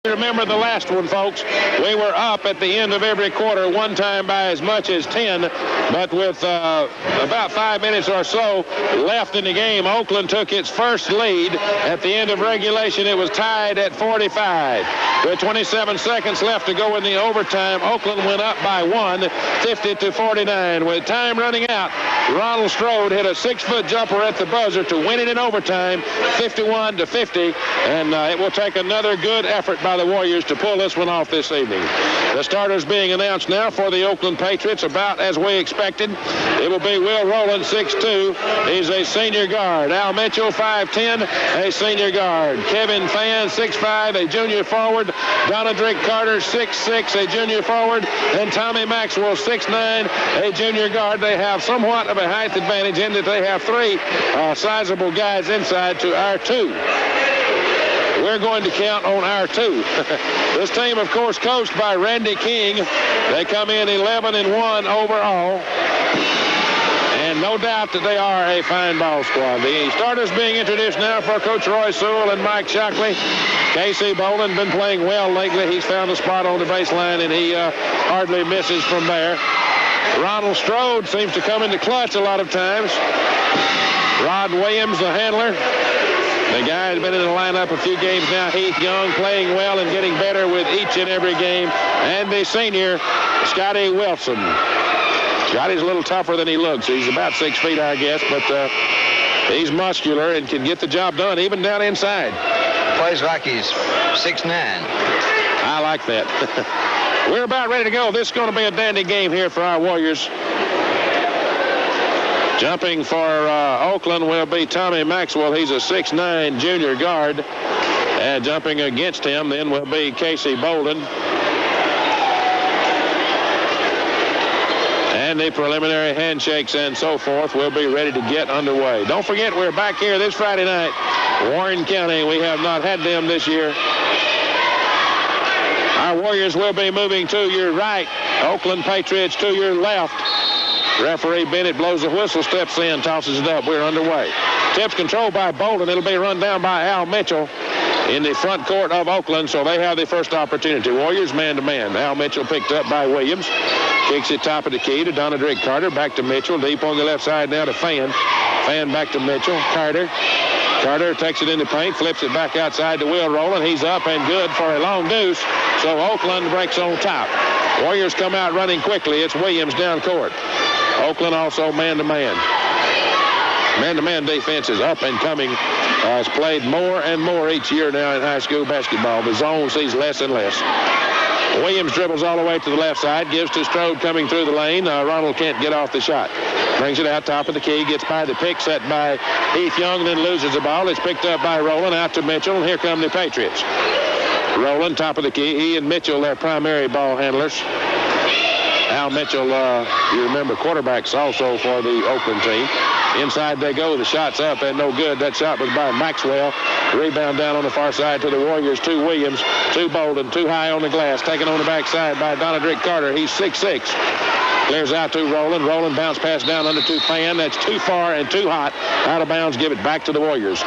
Remember the last one, folks. We were up at the end of every quarter, one time by as much as 10, but with about 5 minutes or so left in the game, Oakland took its first lead. At the end of regulation, it was tied at 45. With 27 seconds left to go in the overtime, Oakland went up by 1, 50-49. With time running out, Ronald Strode hit a 6-foot jumper at the buzzer to win it in overtime, 51-50, and it will take another good effort by the Warriors to pull this one off this evening. The starters being announced now for the Oakland Patriots, about as we expected. It will be Will Rowland, 6'2". He's a senior guard. Al Mitchell, 5'10", a senior guard. Kevin Fan, 6'5", a junior forward. Donadrick Carter, 6'6", a junior forward. And Tommy Maxwell, 6'9", a junior guard. They have somewhat of a height advantage in that they have three sizable guys inside to our two. We're going to count on our two. This team, of course, coached by Randy King. They come in 11-1 overall. And no doubt that they are a fine ball squad. The starters being introduced now for Coach Roy Sewell and Mike Shockley. Casey Bolden been playing well lately. He's found a spot on the baseline, and he hardly misses from there. Ronald Strode seems to come into clutch a lot of times. Rod Williams, the handler. The guy has been in the lineup a few games now. Heath Young playing well and getting better with each and every game. And the senior, Scotty Wilson. Scotty's a little tougher than he looks. He's about 6 feet, I guess, but he's muscular and can get the job done even down inside. Plays like he's 6'9". I like that. We're about ready to go. This is going to be a dandy game here for our Warriors. Jumping for Oakland will be Tommy Maxwell. He's a 6'9" junior guard. And jumping against him then will be Casey Bolden. And the preliminary handshakes and so forth will be ready to get underway. Don't forget, we're back here this Friday night. Warren County, we have not had them this year. Our Warriors will be moving to your right. Oakland Patriots to your left. Referee Bennett blows the whistle, steps in, tosses it up. We're underway. Tips controlled by Bolden. It'll be run down by Al Mitchell in the front court of Oakland, so they have the first opportunity. Warriors man-to-man. Al Mitchell picked up by Williams. Kicks it top of the key to Donadrick Carter. Back to Mitchell. Deep on the left side now to Fan. Fan back to Mitchell. Carter takes it in the paint, flips it back outside to Will Rowland. He's up and good for a long deuce, so Oakland breaks on top. Warriors come out running quickly. It's Williams down court. Oakland also man-to-man. Man-to-man defense is up and coming. It's played more and more each year now in high school basketball. The zone sees less and less. Williams dribbles all the way to the left side, gives to Strode coming through the lane. Ronald can't get off the shot. Brings it out top of the key, gets by the pick set by Heath Young, then loses the ball. It's picked up by Rowland out to Mitchell, and here come the Patriots. Rowland, top of the key. He and Mitchell, their primary ball handlers. Al Mitchell, you remember, quarterbacks also for the Oakland team. Inside they go. The shot's up and no good. That shot was by Maxwell. Rebound down on the far side to the Warriors. To Williams, to Bolden, too high on the glass. Taken on the backside by Donadrick Carter. He's 6'6". Clears out to Rowland. Rowland bounce pass down under to Fan. That's too far and too hot. Out of bounds. Give it back to the Warriors.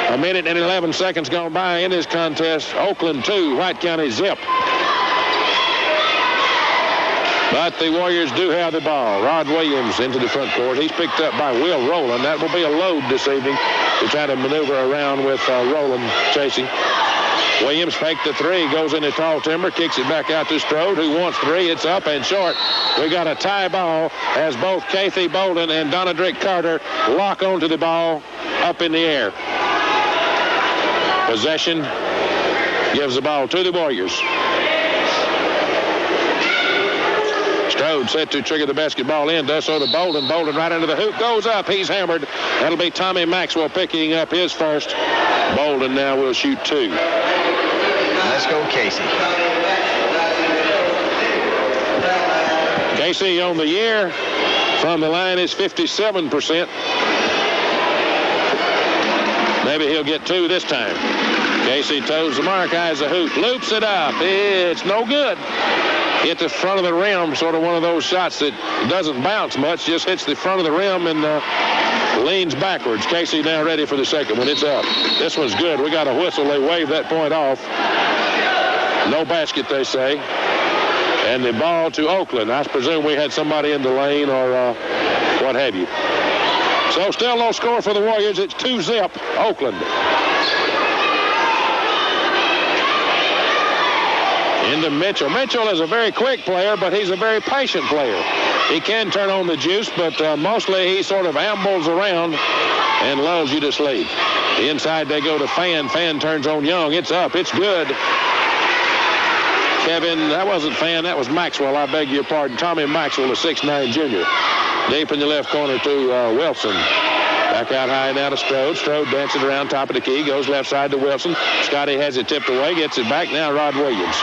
1 minute and 11 seconds gone by in this contest. Oakland 2, White County 0. But the Warriors do have the ball. Rod Williams into the front court. He's picked up by Will Rowland. That will be a load this evening to try to maneuver around with Rowland chasing. Williams faked the three, goes into tall timber, kicks it back out to Strode, who wants three. It's up and short. We got a tie ball as both Casey Bolden and Donadrick Carter lock onto the ball up in the air. Possession gives the ball to the Warriors. Strode set to trigger the basketball in, does so to Bolden. Bolden right into the hoop, goes up. He's hammered. That'll be Tommy Maxwell picking up his first. Bolden now will shoot 2. Let's go, Casey. Casey on the year from the line is 57%. Maybe he'll get 2 this time. Casey toes the mark, eyes the hoop, loops it up. It's no good. Hit the front of the rim, sort of one of those shots that doesn't bounce much, just hits the front of the rim and leans backwards. Casey now ready for the second one. It's up. This one's good. We got a whistle. They waved that point off. No basket, they say. And the ball to Oakland. I presume we had somebody in the lane or what have you. So still no score for the Warriors. It's 2-0 Oakland. Into Mitchell. Mitchell is a very quick player, but he's a very patient player. He can turn on the juice, but mostly he sort of ambles around and lulls you to sleep. The inside they go to Fan. Fan turns on Young. It's up. It's good. Kevin, that wasn't Fan. That was Maxwell. I beg your pardon. Tommy Maxwell, a 6'9 junior. Deep in the left corner to Wilson. Back out high now to Strode. Strode dancing around top of the key. Goes left side to Wilson. Scotty has it tipped away. Gets it back. Now Rod Williams.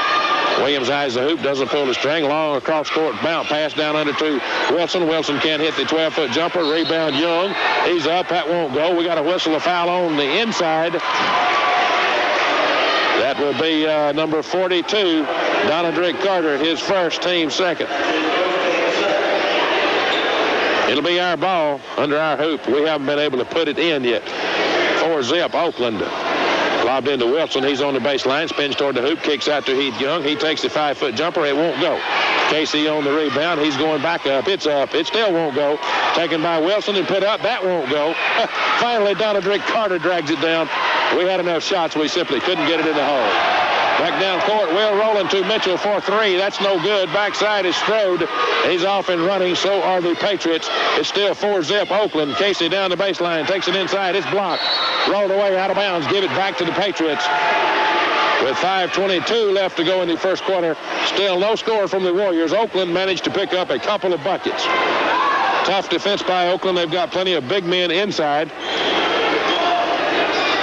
Williams eyes the hoop. Doesn't pull the string. Long across court. Bounce pass down under to Wilson. Wilson can't hit the 12-foot jumper. Rebound Young. He's up. That won't go. We got to whistle a foul on the inside. That will be number 42, Donadrick Carter, his first, team second. It'll be our ball under our hoop. We haven't been able to put it in yet. 4-0 Oakland. Lobbed into Wilson. He's on the baseline. Spins toward the hoop. Kicks out to Heath Young. He takes the 5-foot jumper. It won't go. Casey on the rebound. He's going back up. It's up. It still won't go. Taken by Wilson and put up. That won't go. Finally, Donadrick Carter drags it down. We had enough shots. We simply couldn't get it in the hole. Back down court. Will Rowland to Mitchell for 3. That's no good. Backside is Strode. He's off and running. So are the Patriots. It's still 4-0 Oakland. Casey down the baseline. Takes it inside. It's blocked. Rolled away out of bounds. Give it back to the Patriots. With 5:22 left to go in the first quarter. Still no score from the Warriors. Oakland managed to pick up a couple of buckets. Tough defense by Oakland. They've got plenty of big men inside.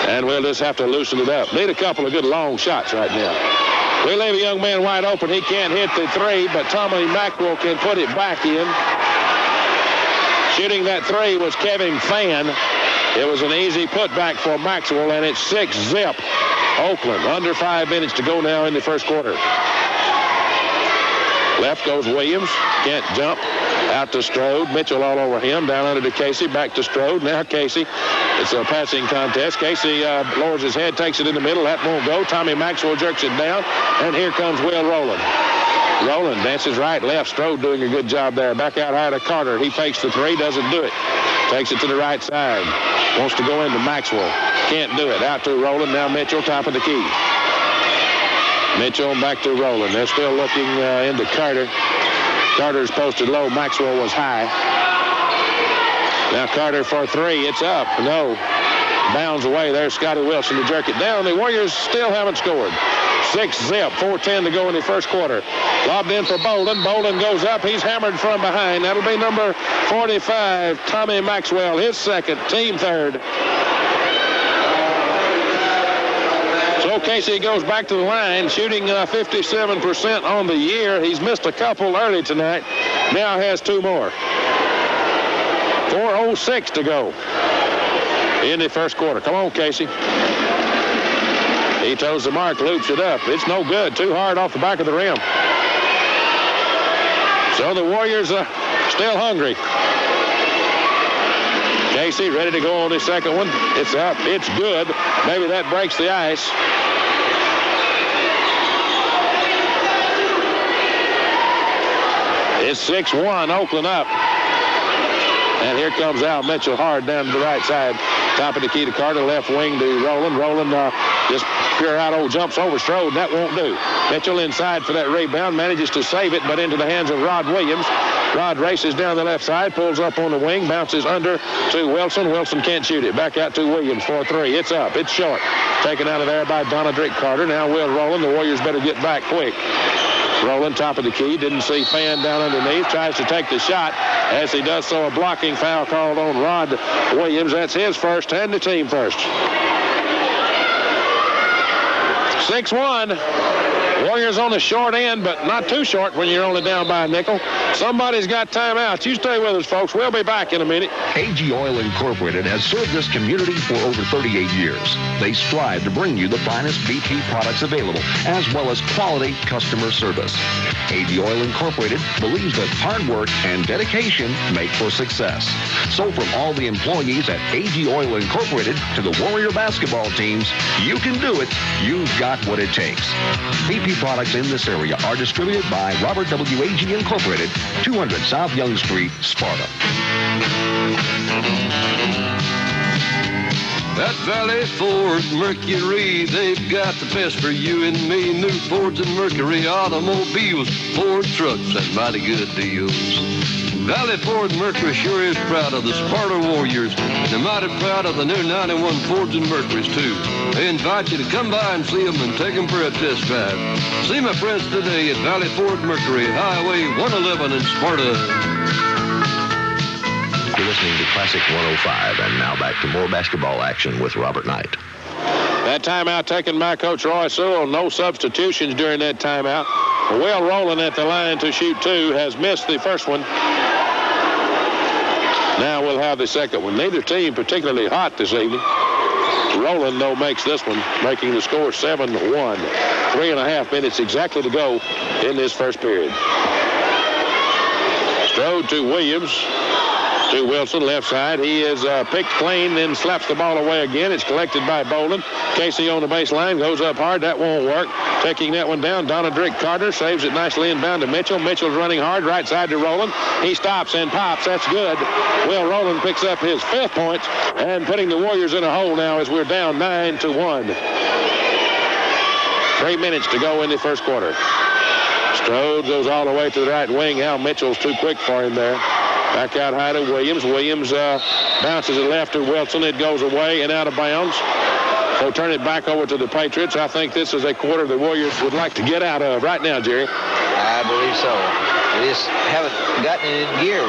And we'll just have to loosen it up. Need a couple of good long shots right now. We leave a young man wide open. He can't hit the 3, but Tommy Maxwell can put it back in. Shooting that 3 was Kevin Fan. It was an easy putback for Maxwell, and it's 6-0 Oakland. Under 5 minutes to go now in the first quarter. Left goes Williams. Can't jump. Out to Strode. Mitchell all over him. Down under to Casey. Back to Strode. Now Casey. It's a passing contest. Casey lowers his head, takes it in the middle. That won't go. Tommy Maxwell jerks it down. And here comes Will Rowland. Rowland dances right, left. Strode doing a good job there. Back out high to Carter. He fakes the 3. Doesn't do it. Takes it to the right side. Wants to go into Maxwell. Can't do it. Out to Rowland. Now Mitchell, top of the key. Mitchell back to Rowland. They're still looking into Carter. Carter's posted low. Maxwell was high. Now Carter for 3. It's up. No. Bounds away. There's Scotty Wilson to jerk it down. The Warriors still haven't scored. 6-0. 4:10 to go in the first quarter. Lobbed in for Bolden. Bolden goes up. He's hammered from behind. That'll be number 45, Tommy Maxwell. His second. Team third. So Casey goes back to the line, shooting 57% on the year. He's missed a couple early tonight. Now has 2 more. 4:06 to go in the first quarter. Come on, Casey. He toes the mark, loops it up. It's no good. Too hard off the back of the rim. So the Warriors are still hungry. Casey ready to go on his second one. It's up. It's good. Maybe that breaks the ice. It's 6-1, Oakland up. And here comes Al Mitchell hard down to the right side. Top of the key to Carter, left wing to Rowland. Rowland just pure out old jumps over Strode. That won't do. Mitchell inside for that rebound, manages to save it, but into the hands of Rod Williams. Rod races down the left side, pulls up on the wing, bounces under to Wilson. Wilson can't shoot it. Back out to Williams for 3. It's up. It's short. Taken out of there by Donadrick Carter. Now Will Rowland. The Warriors better get back quick. Rowland, top of the key. Didn't see Fan down underneath. Tries to take the shot. As he does so, a blocking foul called on Rod Williams. That's his first and the team first. 6-1. Warriors on the short end, but not too short when you're only down by a nickel. Somebody's got timeouts. You stay with us, folks. We'll be back in a minute. AG Oil Incorporated has served this community for over 38 years. They strive to bring you the finest BP products available, as well as quality customer service. AG Oil Incorporated believes that hard work and dedication make for success. So from all the employees at AG Oil Incorporated to the Warrior basketball teams, you can do it. You've got got what it takes. BP products in this area are distributed by Robert W. A.G. Incorporated, 200 South Young Street, Sparta. At Valley Ford Mercury, they've got the best for you and me. New Fords and Mercury automobiles, Ford trucks and mighty good deals. Valley Ford Mercury sure is proud of the Sparta Warriors, and they're mighty proud of the new 91 Fords and Mercurys, too. They invite you to come by and see them and take them for a test drive. See my friends today at Valley Ford Mercury, Highway 111 in Sparta. You're listening to Classic 105, and now back to more basketball action with Robert Knight. That timeout taken by Coach Roy Sewell. No substitutions during that timeout. Will Rowland at the line to shoot two has missed the first one. Now we'll have the second one. Neither team particularly hot this evening. Rowland, though, makes this one, making the score 7-1. 3.5 minutes exactly to go in this first period. Strode to Williams. To Wilson, left side. He is picked clean, then slaps the ball away again. It's collected by Bolden. Casey on the baseline, goes up hard. That won't work. Taking that one down, Donadrick Carter saves it nicely inbound to Mitchell. Mitchell's running hard, right side to Rowland. He stops and pops. That's good. Will Rowland picks up his 5th point and putting the Warriors in a hole now as we're down 9-1. 3 minutes to go in the first quarter. Strode goes all the way to the right wing. Al Mitchell's too quick for him there. Back out high to Williams. Williams bounces it left to Wilson. It goes away and out of bounds. So turn it back over to the Patriots. I think this is a quarter the Warriors would like to get out of right now, Jerry. I believe so. We just haven't gotten it in gear.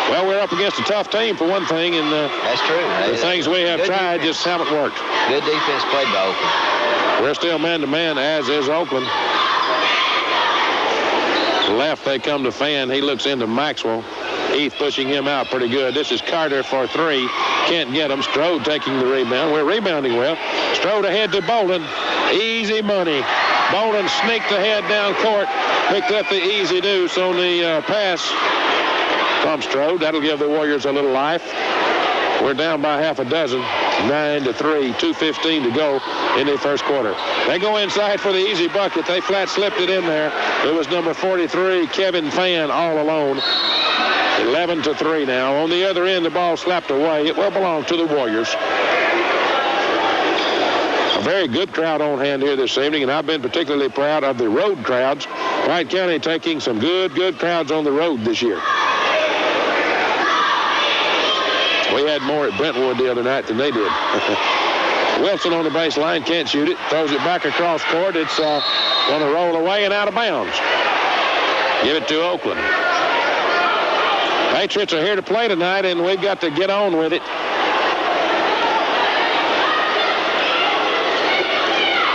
Well, we're up against a tough team for one thing, and that's true. The things we have tried defense. just haven't worked. Good defense played by Oakland. We're still man-to-man, as is Oakland. Left, they come to Fan. He looks into Maxwell. Heath pushing him out pretty good. This is Carter for 3. Can't get him. Strode taking the rebound. We're rebounding well. Strode ahead to Bolden. Easy money. Bolden sneaked ahead down court. Picked up the easy deuce on the pass from Strode. That'll give the Warriors a little life. We're down by half a dozen. 9-3, 2:15 to go in the first quarter. They go inside for the easy bucket. They flat slipped it in there. It was number 43, Kevin Fan, all alone. 11-3 now. On the other end, the ball slapped away. It will belong to the Warriors. A very good crowd on hand here this evening, and I've been particularly proud of the road crowds. Wright County taking some good crowds on the road this year. We had more at Brentwood the other night than they did. Wilson on the baseline, can't shoot it. Throws it back across court. It's going to roll away and out of bounds. Give it to Oakland. Patriots are here to play tonight, and we've got to get on with it.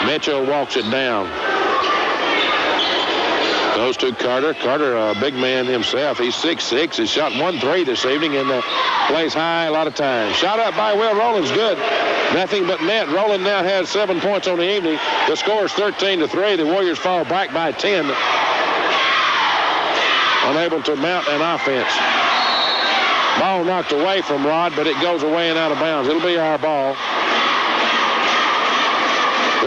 Mitchell walks it down. Goes to Carter. Carter, a big man himself. He's 6'6". He's shot 1 3 this evening and plays high a lot of times. Shot up by Will Rowland's good. Nothing but net. Rowland now has 7 points on the evening. The score is 13-3. The Warriors fall back by 10. Unable to mount an offense. Ball knocked away from Rod, but it goes away and out of bounds. It'll be our ball.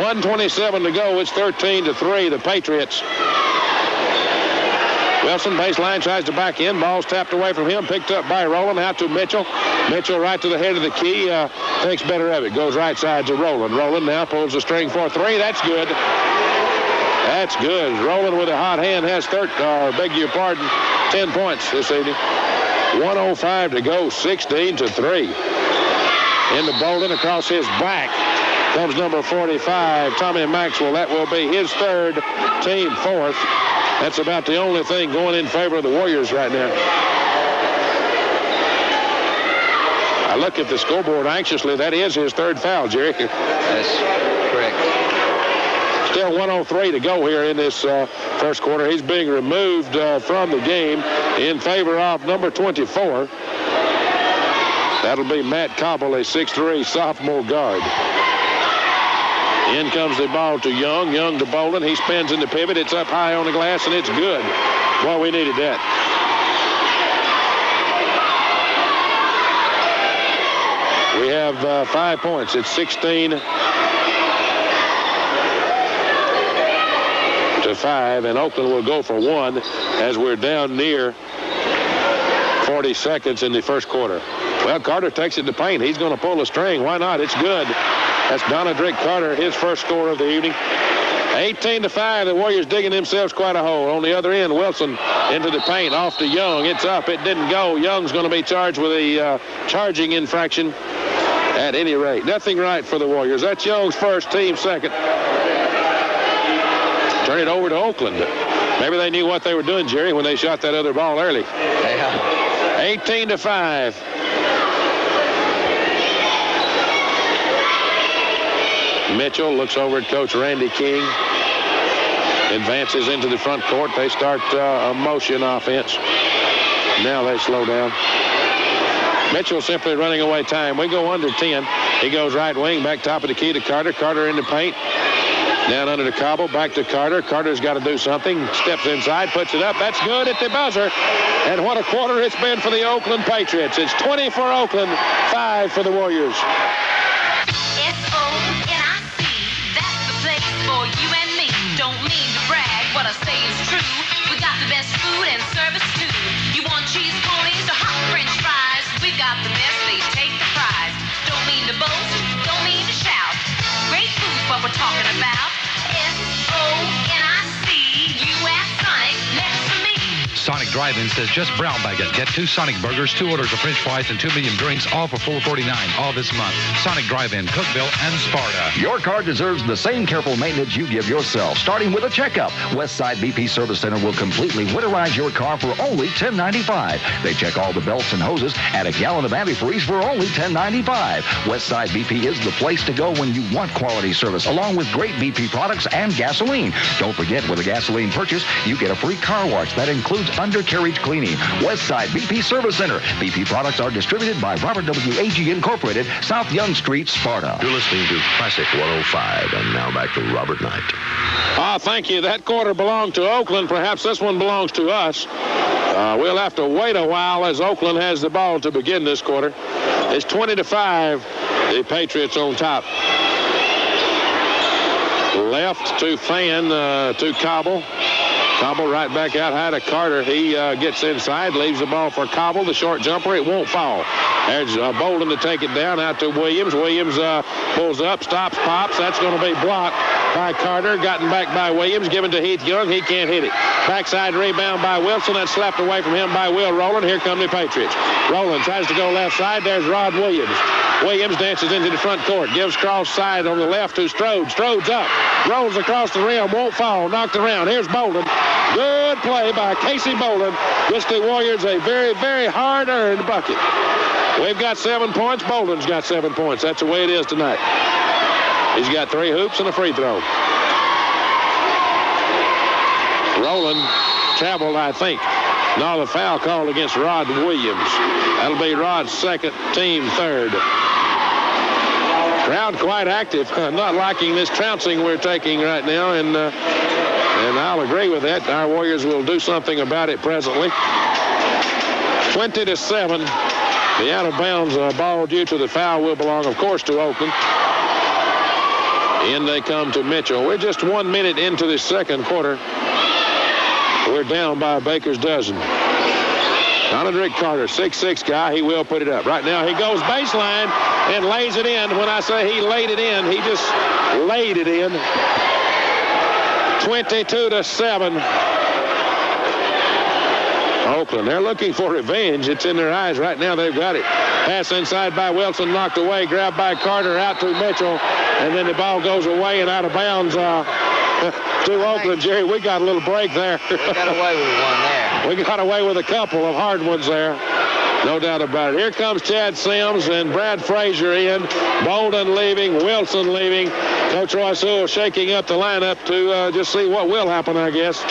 1:27 to go. It's 13-3. The Patriots. Wilson, baseline, tries to back in. Ball's tapped away from him. Picked up by Rowland. Out to Mitchell. Mitchell right to the head of the key. Takes better of it. Goes right side to Rowland. Rowland now pulls the string for 3. That's good. That's good. Rowland with a hot hand has 10 points this evening. 1:05 to go. 16-3. Into Bolden across his back comes number 45, Tommy Maxwell. That will be his 3rd, team 4th. That's about the only thing going in favor of the Warriors right now. I look at the scoreboard anxiously. That is his 3rd foul, Jerry. That's correct. Still 1:03 to go here in this first quarter. He's being removed from the game in favor of number 24. That'll be Matt Cobble, a 6'3" sophomore guard. In comes the ball to Young. Young to Bolden. He spins in the pivot. It's up high on the glass, and it's good. Boy, we needed that. We have 5 points. It's 16-3 and Oakland will go for one as we're down near 40 seconds in the first quarter. Well, Carter takes it to paint. He's going to pull the string. Why not? It's good. That's Donadrick Carter, his first score of the evening. 18-5, the Warriors digging themselves quite a hole. On the other end, Wilson into the paint, off to Young. It's up. It didn't go. Young's going to be charged with a charging infraction at any rate. Nothing right for the Warriors. That's Young's first, team second. Turn it over to Oakland. Maybe they knew what they were doing, Jerry, when they shot that other ball early. Yeah. 18-5. Mitchell looks over at Coach Randy King. Advances into the front court. They start a motion offense. Now they slow down. Mitchell simply running away time. We go under 10. He goes right wing, back top of the key to Carter. Carter in the paint. Down under the Cobble, back to Carter. Carter's got to do something. Steps inside, puts it up. That's good at the buzzer. And what a quarter it's been for the Oakland Patriots. It's 20 for Oakland, 5 for the Warriors. SONIC, that's the place for you and me. Don't mean to brag, what I say is true. We got the best food and service too. You want cheese ponies or hot French fries? We got the best, they take the prize. Don't mean to boast, don't mean to shout. Great food's what we're talking about. SONIC, you at Sonic, next to me. Sonic Drive-In says just brown bag it. Get 2 Sonic burgers, 2 orders of French fries, and 2 medium drinks, all for $4.49 all this month. Sonic Drive-In, Cookeville and Sparta. Your car deserves the same careful maintenance you give yourself, starting with a checkup. Westside BP Service Center will completely winterize your car for only $10.95. They check all the belts and hoses, add a gallon of antifreeze for only $10.95. Westside BP is the place to go when you want quality service, along with great BP products and gasoline. Don't forget, with a gasoline purchase, you get a free car wash that includes undercarriage cleaning. Westside BP Service Center. BP products are distributed by Robert W. Agee Incorporated, South Young Street, Sparta. You're listening to Classic 105, and now back to Robert Knight. Thank you. That quarter belonged to Oakland. Perhaps this one belongs to us. We'll have to wait a while as Oakland has the ball to begin this quarter. It's 20-5. The Patriots on top. Left to Fan, to Cobble. Cobble right back out high to Carter. He gets inside, leaves the ball for Cobble. The short jumper, it won't fall. There's Bolden to take it down out to Williams. Williams pulls up, stops, pops. That's going to be blocked by Carter. Gotten back by Williams, given to Heath Young. He can't hit it. Backside rebound by Wilson. That's slapped away from him by Will Rowland. Here come the Patriots. Rowland tries to go left side. There's Rod Williams. Williams dances into the front court. Gives cross side on the left to Strode. Strode's up. Rolls across the rim. Won't fall. Knocked around. Here's Bolden. Good play by Casey Bolden. Gives the Warriors a very, very hard-earned bucket. We've got 7 points. Bolden's got 7 points. That's the way it is tonight. He's got 3 hoops and a free throw. Rowland traveled, I think. No, the foul called against Rod Williams. That'll be Rod's second, team third. Crowd quite active. Not liking this trouncing we're taking right now, and I'll agree with that. Our Warriors will do something about it presently. 20-7. The out-of-bounds ball due to the foul will belong, of course, to Oakland. In they come to Mitchell. We're just 1 minute into the second quarter. We're down by a baker's dozen. Donadrick Carter, 6'6" guy. He will put it up. Right now he goes baseline and lays it in. When I say he laid it in, he just laid it in. 22-7. Oakland, they're looking for revenge. It's in their eyes right now. They've got it. Pass inside by Wilson, knocked away, grabbed by Carter, out to Mitchell, and then the ball goes away and out of bounds to Oakland. Jerry, we got a little break there. We got away with one there. We got away with a couple of hard ones there. No doubt about it. Here comes Chad Sims and Brad Frazier in. Bolden leaving, Wilson leaving. Coach Roy Sewell shaking up the lineup to just see what will happen, I guess.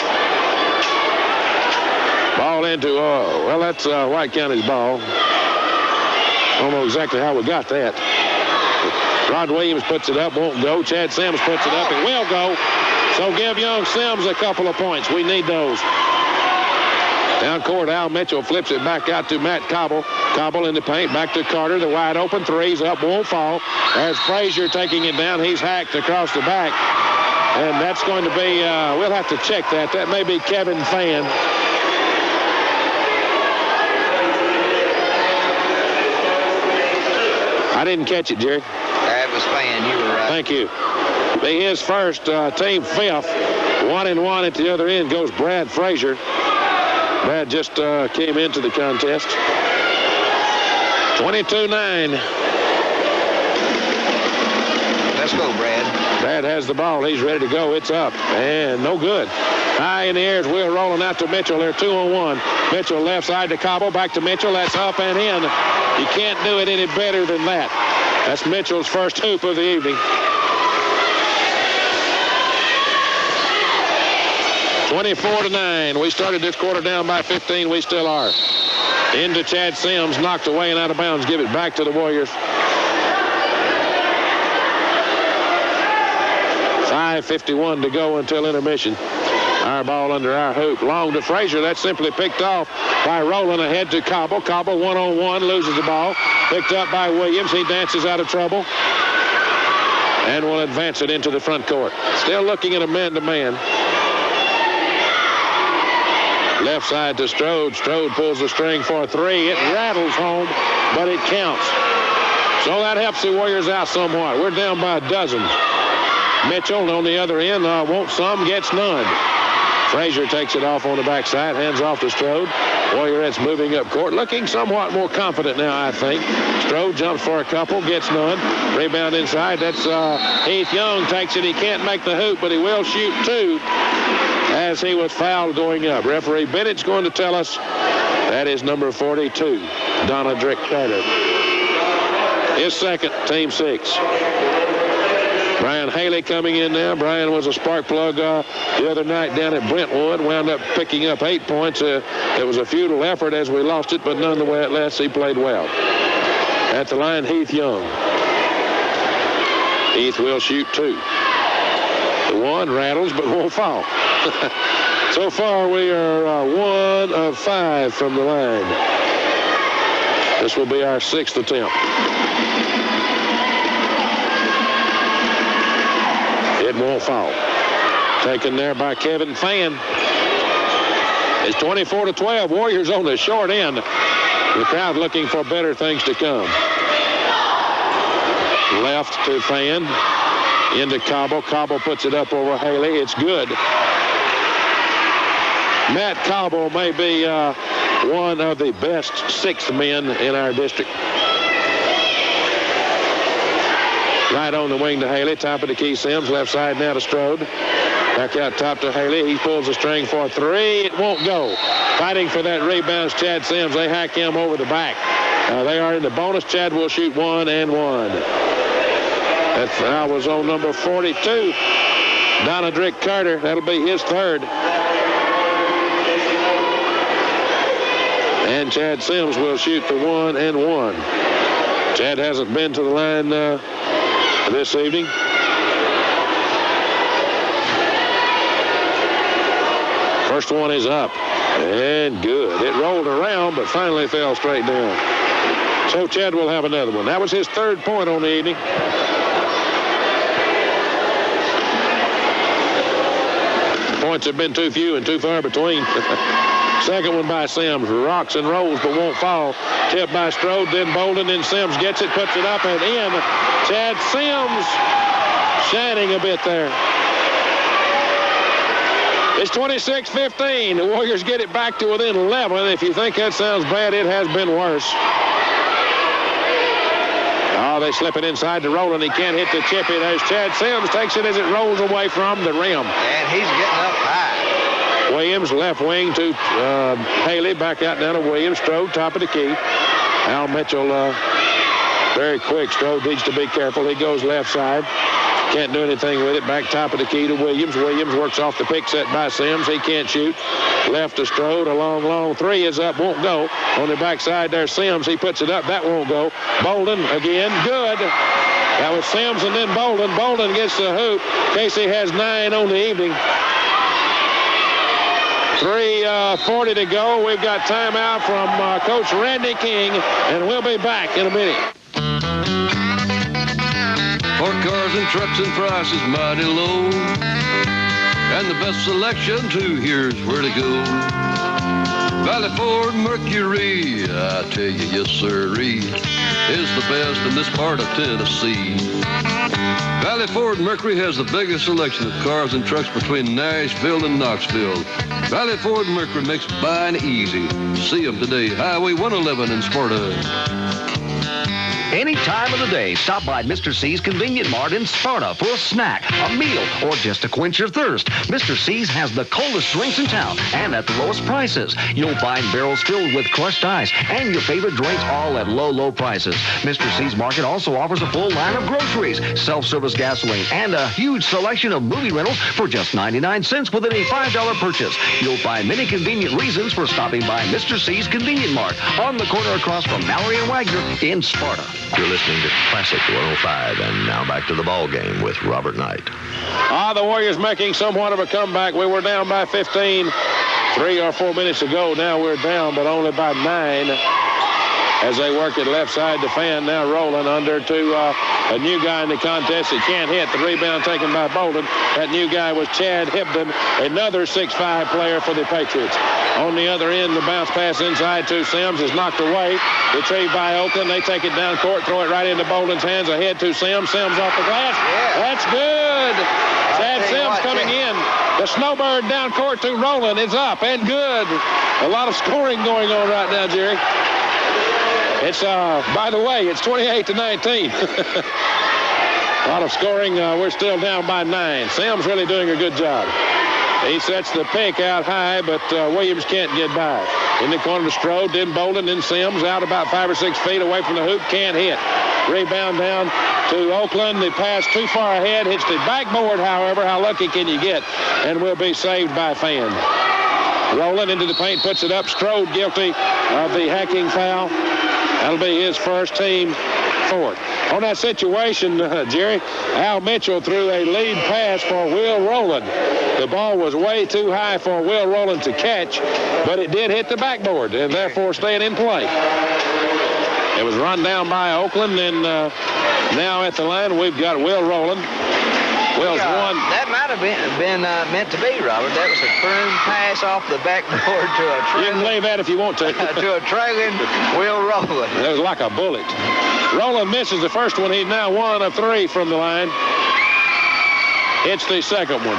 Ball into, well, that's White County's ball. I don't know exactly how we got that. Rod Williams puts it up, won't go. Chad Sims puts it up, it will go. So give young Sims a couple of points. We need those. Down court, Al Mitchell flips it back out to Matt Cobble. Cobble in the paint, back to Carter. The wide open three's up, won't fall. There's Frazier taking it down. He's hacked across the back. And that's going to be, we'll have to check that. That may be Kevin Fan. I didn't catch it, Jerry. That was Fan. You were right. Thank you. Be his first, team fifth. 1-1 at the other end goes Brad Frazier. Brad just came into the contest. 22-9. Let's go, Brad. Brad has the ball. He's ready to go. It's up. And no good. High in the air as Will rolling out to Mitchell. They're 2-on-1. Mitchell left side to Cobble. Back to Mitchell. That's up and in. You can't do it any better than that. That's Mitchell's first hoop of the evening. 24-9. We started this quarter down by 15. We still are. Into Chad Sims. Knocked away and out of bounds. Give it back to the Warriors. 5:51 to go until intermission. Our ball under our hoop. Long to Frazier. That's simply picked off by Rowland. Ahead to Cobble. Cobble 1-on-1. Loses the ball. Picked up by Williams. He dances out of trouble. And will advance it into the front court. Still looking at a man-to-man. Left side to Strode. Strode pulls the string for a three. It rattles home, but it counts. So that helps the Warriors out somewhat. We're down by a dozen. Mitchell on the other end wants some, gets none. Frazier takes it off on the backside, hands off to Strode. Warriorettes moving up court, looking somewhat more confident now, I think. Strode jumps for a couple, gets none. Rebound inside. That's Heath Young takes it. He can't make the hoop, but he will shoot two as he was fouled going up. Referee Bennett's going to tell us that is number 42, Donna Drick Carter. His second, team 6. Brian Haley coming in now. Brian was a spark plug the other night down at Brentwood. Wound up picking up 8 points. It was a futile effort as we lost it, but nonetheless, he played well. At the line, Heath Young. Heath will shoot two. The one rattles, but won't fall. So far, we are 1 of 5 from the line. This will be our 6th attempt. It won't fall. Taken there by Kevin Fan. It's 24-12. Warriors on the short end. The crowd looking for better things to come. Left to Fan. Into Cobble. Cobble puts it up over Haley. It's good. Matt Cobble may be one of the best 6th men in our district. Right on the wing to Haley. Top of the key, Sims. Left side now to Strode. Back out top to Haley. He pulls the string for a three. It won't go. Fighting for that rebound is Chad Sims. They hack him over the back. They are in the bonus. Chad will shoot 1 and 1. That foul was on number 42. Donna Drick Carter. That'll be his third. And Chad Sims will shoot the 1 and 1. Chad hasn't been to the line this evening. First one is up and good. It rolled around, but finally fell straight down. So Chad will have another one. That was his 3rd point on the evening. Points have been too few and too far between. Second one by Sims. Rocks and rolls, but won't fall. Tipped by Strode, then Bolden, then Sims gets it, puts it up and in. Chad Sims shining a bit there. It's 26-15. The Warriors get it back to within 11. If you think that sounds bad, it has been worse. Oh, they slip it inside to Rowland. He can't hit the chippy. There's Chad Sims. Takes it as it rolls away from the rim. And he's getting up high. Williams, left wing to Haley. Back out down to Williams. Strode, top of the key. Al Mitchell, very quick. Strode needs to be careful. He goes left side. Can't do anything with it. Back top of the key to Williams. Williams works off the pick set by Sims. He can't shoot. Left to Strode. A long three is up. Won't go. On the backside there's Sims. He puts it up. That won't go. Bolden again. Good. That was Sims and then Bolden. Bolden gets the hoop. Casey has 9 on the evening. 3:40 to go. We've got timeout from Coach Randy King, and we'll be back in a minute. For Cars and trucks and prices mighty low. And the best selection too, here's where to go. Valley Ford Mercury, I tell you, yes sirree, is the best in this part of Tennessee. Valley Ford Mercury has the biggest selection of cars and trucks between Nashville and Knoxville. Valley Ford Mercury makes buying easy. See them today, Highway 111 in Sparta. Any time of the day, stop by Mr. C's Convenient Mart in Sparta for a snack, a meal, or just to quench your thirst. Mr. C's has the coldest drinks in town and at the lowest prices. You'll find barrels filled with crushed ice and your favorite drinks all at low, low prices. Mr. C's Market also offers a full line of groceries, self-service gasoline, and a huge selection of movie rentals for just 99 cents with any $5 purchase. You'll find many convenient reasons for stopping by Mr. C's Convenient Mart on the corner across from Mallory and Wagner in Sparta. You're listening to Classic 105, and now back to the ball game with Robert Knight. The Warriors making somewhat of a comeback. We were down by 15 3 or 4 minutes ago. Now we're down, but only by 9. As they work it left side to Fan. Now Rowland under to a new guy in the contest that can't hit. The rebound taken by Bolden. That new guy was Chad Hibden, another 6'5 player for the Patriots. On the other end, the bounce pass inside to Sims is knocked away. Retrieved by Oakland. They take it down court, throw it right into Bolden's hands. Ahead to Sims. Sims off the glass. Yeah. That's good. Chad Sims coming in. The snowbird down court to Rowland. It's up and good. A lot of scoring going on right now, Jerry. It's, by the way, it's 28-19. A lot of scoring. We're still down by 9. Sims really doing a good job. He sets the pick out high, but Williams can't get by. In the corner to Strode, then Bolden, then Sims out about 5 or 6 feet away from the hoop. Can't hit. Rebound down to Oakland. The pass too far ahead. Hits the backboard, however. How lucky can you get? And will be saved by Fan. Rowland into the paint, puts it up. Strode guilty of the hacking foul. That'll be his first, team fourth. On that situation, Jerry, Al Mitchell threw a lead pass for Will Rowland. The ball was way too high for Will Rowland to catch, but it did hit the backboard and therefore staying in play. It was run down by Oakland, and now at the line we've got Will Rowland. Will's one. That might have been meant to be, Robert. That was a croon pass off the backboard to a trailing. You can believe that if you want to. To a trailing Will Rowland. It was like a bullet. Rowland misses the first one. He's now 1 of 3 from the line. Hits the second one.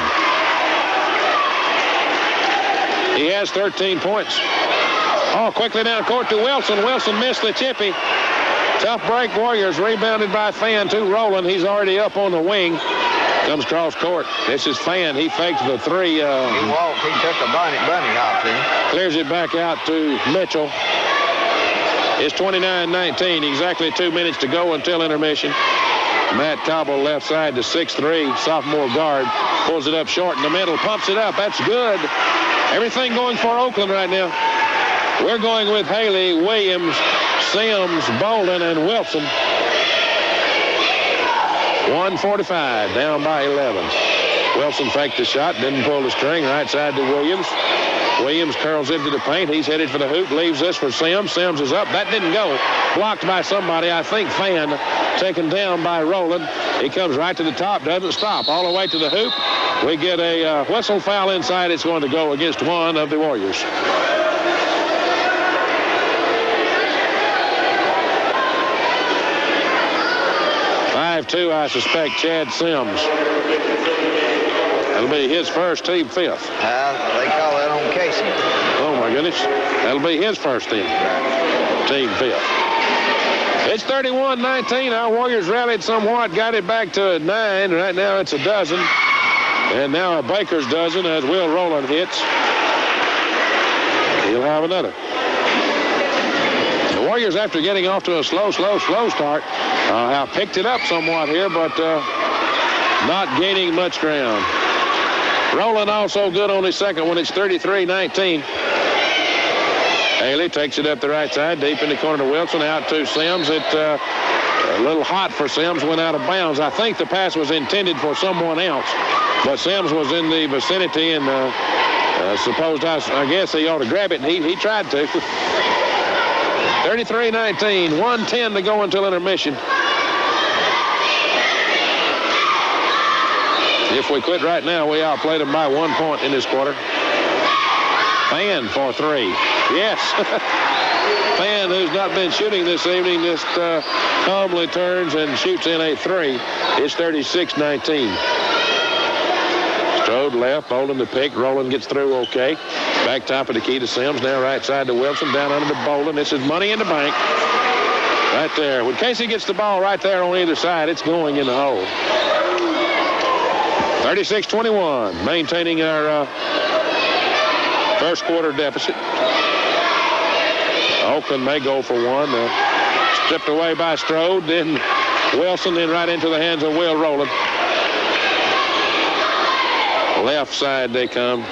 He has 13 points. Quickly down court to Wilson. Wilson missed the chippy. Tough break, Warriors. Rebounded by Fan to Rowland. He's already up on the wing. Comes cross court. This is Fan. He faked the 3. He walked. He took a bunny hop then. Clears it back out to Mitchell. It's 29-19. Exactly 2 minutes to go until intermission. Matt Cobble left side to 6'3", sophomore guard. Pulls it up short in the middle. Pumps it up. That's good. Everything going for Oakland right now. We're going with Haley, Williams, Sims, Bolden, and Wilson. 1:45, down by 11. Wilson faked the shot, didn't pull the string. Right side to Williams. Williams curls into the paint. He's headed for the hoop. Leaves this for Sims. Sims is up. That didn't go. Blocked by somebody. I think Fan. Taken down by Rowland. He comes right to the top. Doesn't stop. All the way to the hoop. We get a whistle foul inside. It's going to go against one of the Warriors. 5'2", I suspect, Chad Sims. That'll be his first, team fifth. They call that on Casey. Oh, my goodness. That'll be his first team. Team fifth. It's 31-19. Our Warriors rallied somewhat, got it back to 9. Right now it's a dozen. And now a Baker's dozen as Will Rowland hits. He'll have another. The Warriors, after getting off to a slow start, have picked it up somewhat here, but not gaining much ground. Rowland also good on his second one. It's 33-19. Haley takes it up the right side, deep in the corner to Wilson, out to Sims. It's a little hot for Sims, went out of bounds. I think the pass was intended for someone else, but Sims was in the vicinity, and I guess he ought to grab it, and he tried to. 33-19, 1:10 to go until intermission. If we quit right now, we outplayed them by 1 point in this quarter. Fan for 3. Yes. Fan, who's not been shooting this evening, just calmly turns and shoots in a 3. It's 36-19. Strode left, Bolden to pick. Rowland gets through okay. Back top of the key to Sims. Now right side to Wilson. Down under to Bolden. This is money in the bank. Right there. When Casey gets the ball right there on either side, it's going in the hole. 36-21. Maintaining our first quarter deficit. Oakland may go for one. Stripped away by Strode. Then Wilson. Then right into the hands of Will Rowland. Left side they come.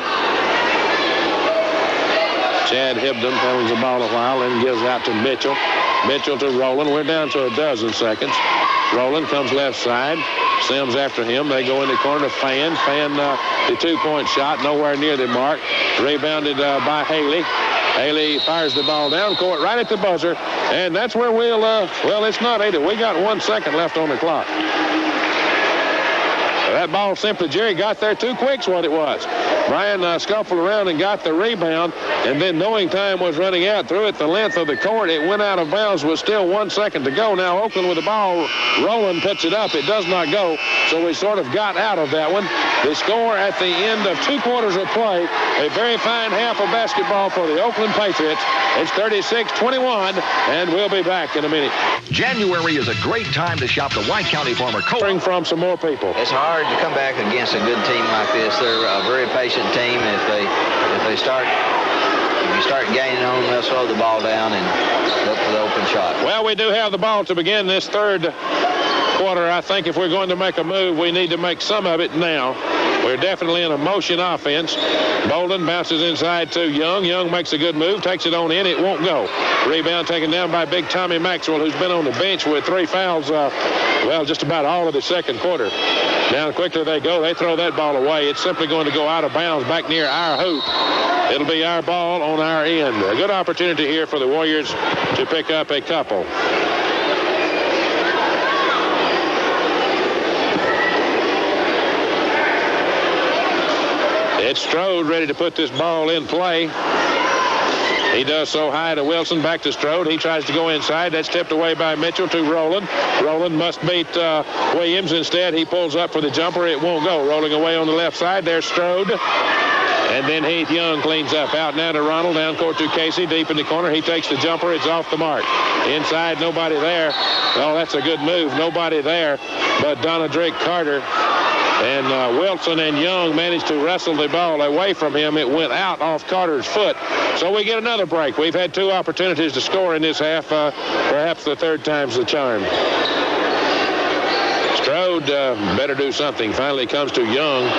Chad Hibden holds the ball a while and gives out to Mitchell. Mitchell to Rowland. We're down to a dozen seconds. Rowland comes left side. Sims after him. They go in the corner to Fan. Fan, the 2-point shot, nowhere near the mark. Rebounded by Haley. Haley fires the ball down court right at the buzzer. And that's where we'll, well, it's not either. We got 1 second left on the clock. That ball simply, Jerry got there too quick's what it was. Brian scuffled around and got the rebound, and then knowing time was running out, threw it the length of the court. It went out of bounds with still 1 second to go. Now Oakland with the ball. Rowland puts it up. It does not go, so we sort of got out of that one. The score at the end of 2 quarters of play, a very fine half of basketball for the Oakland Patriots. It's 36-21, and we'll be back in a minute. January is a great time to shop the White County Farmer Co. Bring from some more people. It's hard to come back against a good team like this. They're a very patient team. If you start gaining on them, they'll slow the ball down and look for the open shot. Well, we do have the ball to begin this third quarter. I think if we're going to make a move, we need to make some of it now. We're definitely in a motion offense. Bolden bounces inside to Young. Young makes a good move, takes it on in. It won't go. Rebound taken down by big Tommy Maxwell, who's been on the bench with 3 fouls, well, just about all of the second quarter. Down quickly they go. They throw that ball away. It's simply going to go out of bounds back near our hoop. It'll be our ball on our end. A good opportunity here for the Warriors to pick up a couple. It's Strode ready to put this ball in play. He does so high to Wilson, back to Strode. He tries to go inside. That's tipped away by Mitchell to Rowland. Rowland must beat Williams. Instead, he pulls up for the jumper. It won't go. Rolling away on the left side. There's Strode. And then Heath Young cleans up. Out now to Ronald. Down court to Casey. Deep in the corner. He takes the jumper. It's off the mark. Inside, nobody there. Oh, that's a good move. Nobody there but Donna Drake Carter. And Wilson and Young managed to wrestle the ball away from him. It went out off Carter's foot. So we get another break. We've had 2 opportunities to score in this half. Perhaps the third time's the charm. Strode better do something. Finally comes to Young.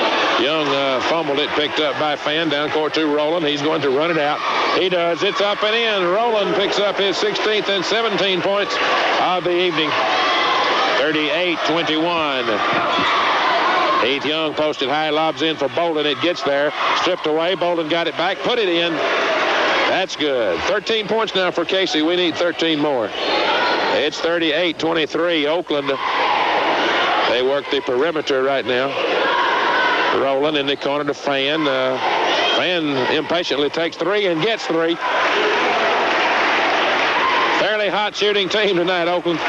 Young fumbled it, picked up by Fan. Down court to Rowland. He's going to run it out. He does. It's up and in. Rowland picks up his 16th and 17 points of the evening. 38-21. Heath Young posted high, lobs in for Bolden. It gets there. Stripped away. Bolden got it back. Put it in. That's good. 13 points now for Casey. We need 13 more. It's 38-23. Oakland, they work the perimeter right now. Rowland in the corner to Fan. Fan impatiently takes 3 and gets 3. Fairly hot shooting team tonight, Oakland.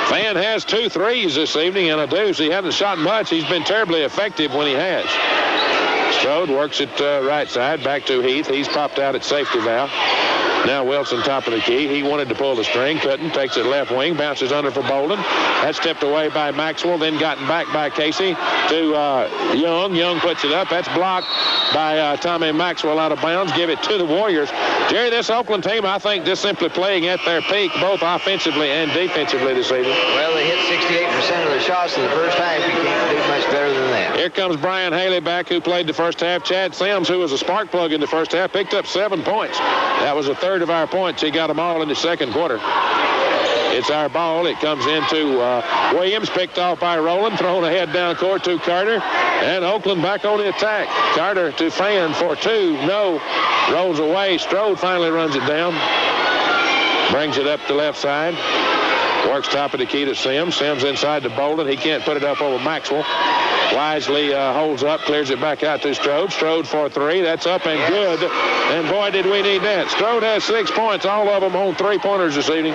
Fan has 2 threes this evening and a deuce. He hasn't shot much. He's been terribly effective when he has. Strode works it right side. Back to Heath. He's popped out at safety valve. Now Wilson top of the key. He wanted to pull the string. Couldn't. Takes it left wing. Bounces under for Bolden. That's tipped away by Maxwell. Then gotten back by Casey to Young. Young puts it up. That's blocked by Tommy Maxwell out of bounds. Give it to the Warriors. Jerry, this Oakland team, I think, just simply playing at their peak, both offensively and defensively this evening. Well, they hit 68% of the shots in the first half. You can't do much better than that. Here comes Brian Haley back, who played the first half. Chad Sims, who was a spark plug in the first half, picked up 7 points. That was a third of our points. He got them all in the second quarter. It's our ball. It comes into Williams, picked off by Rowland, thrown ahead down court to Carter, and Oakland back on the attack. Carter to Fan for 2. No. Rolls away. Strode finally runs it down. Brings it up the left side. Works top of the key to Sims. Sims inside to Bolden. He can't put it up over Maxwell. Wisely holds up, clears it back out to Strode. Strode for 3. That's up and good. And boy, did we need that. Strode has 6 points, all of them on 3-pointers this evening.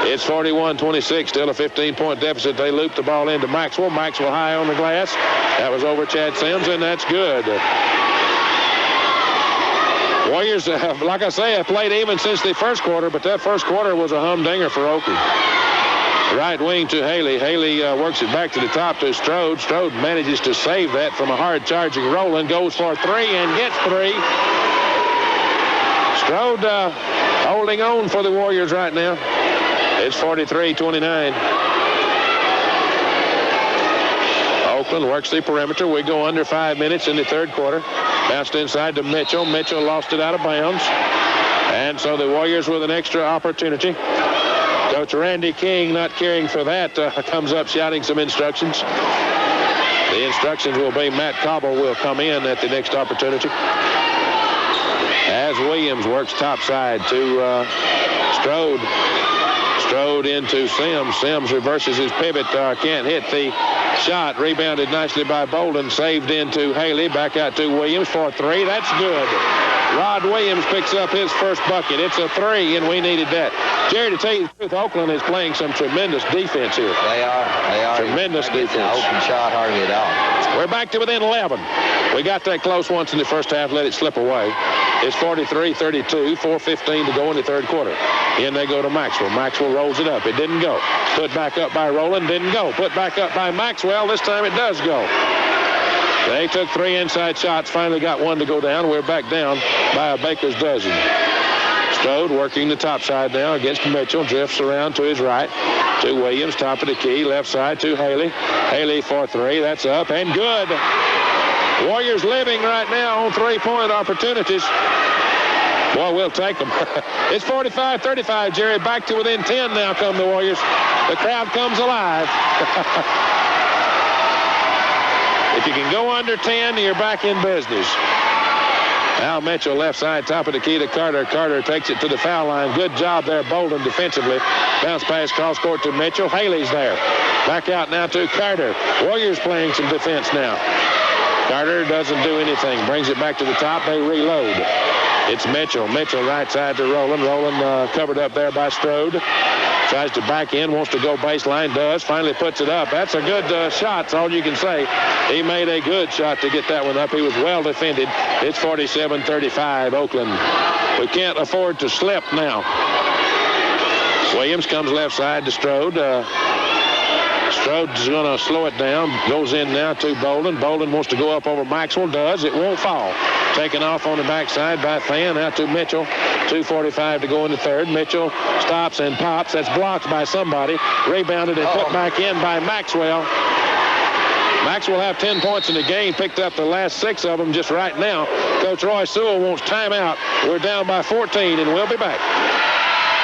It's 41-26, still a 15-point deficit. They loop the ball into Maxwell. Maxwell high on the glass. That was over Chad Sims, and that's good. Warriors, like I say, have played even since the first quarter, but that first quarter was a humdinger for Oakland. Right wing to Haley. Haley works it back to the top to Strode. Strode manages to save that from a hard-charging Rowland. Goes for 3 and gets 3. Strode holding on for the Warriors right now. It's 43-29. Oakland works the perimeter. We go under 5 minutes in the third quarter. Bounced inside to Mitchell. Mitchell lost it out of bounds. And so the Warriors with an extra opportunity. Coach Randy King, not caring for that, comes up shouting some instructions. The instructions will be Matt Cobble will come in at the next opportunity. As Williams works topside to Strode. Strode into Sims. Sims reverses his pivot. Can't hit the shot. Rebounded nicely by Bolden. Saved into Haley. Back out to Williams for 3. That's good. Rod Williams picks up his first bucket. It's a 3, and we needed that. Jerry, to tell you the truth, Oakland is playing some tremendous defense here. They are. Tremendous defense. Open shot hardly at all. We're back to within 11. We got that close once in the first half, let it slip away. It's 43-32, 4:15 to go in the third quarter. In they go to Maxwell. Maxwell rolls it up. It didn't go. Put back up by Rowland. Didn't go. Put back up by Maxwell. This time it does go. They took 3 inside shots. Finally got one to go down. We're back down by a baker's dozen. Strode working the top side now against Mitchell. Drifts around to his right to Williams. Top of the key. Left side to Haley. Haley for 3. That's up and good. Warriors living right now on 3-point opportunities. Boy, we'll take them. It's 45-35, Jerry. Back to within 10 now come the Warriors. The crowd comes alive. If you can go under 10, you're back in business. Al Mitchell left side, top of the key to Carter. Carter takes it to the foul line. Good job there, Bolden defensively. Bounce pass cross court to Mitchell. Haley's there. Back out now to Carter. Warriors playing some defense now. Carter doesn't do anything. Brings it back to the top. They reload. It's Mitchell. Mitchell right side to Rowland. Rowland covered up there by Strode. Tries to back in. Wants to go baseline. Does. Finally puts it up. That's a good shot. That's all you can say. He made a good shot to get that one up. He was well defended. It's 47-35 Oakland. We can't afford to slip now. Williams comes left side to Strode. Strode's going to slow it down. Goes in now to Bolden. Bolden wants to go up over Maxwell. Does. It won't fall. Taken off on the backside by Fan. Out to Mitchell. 2:45 to go in the third. Mitchell stops and pops. That's blocked by somebody. Rebounded and put back in by Maxwell. Maxwell have 10 points in the game. Picked up the last 6 of them just right now. Coach Roy Sewell wants timeout. We're down by 14, and we'll be back.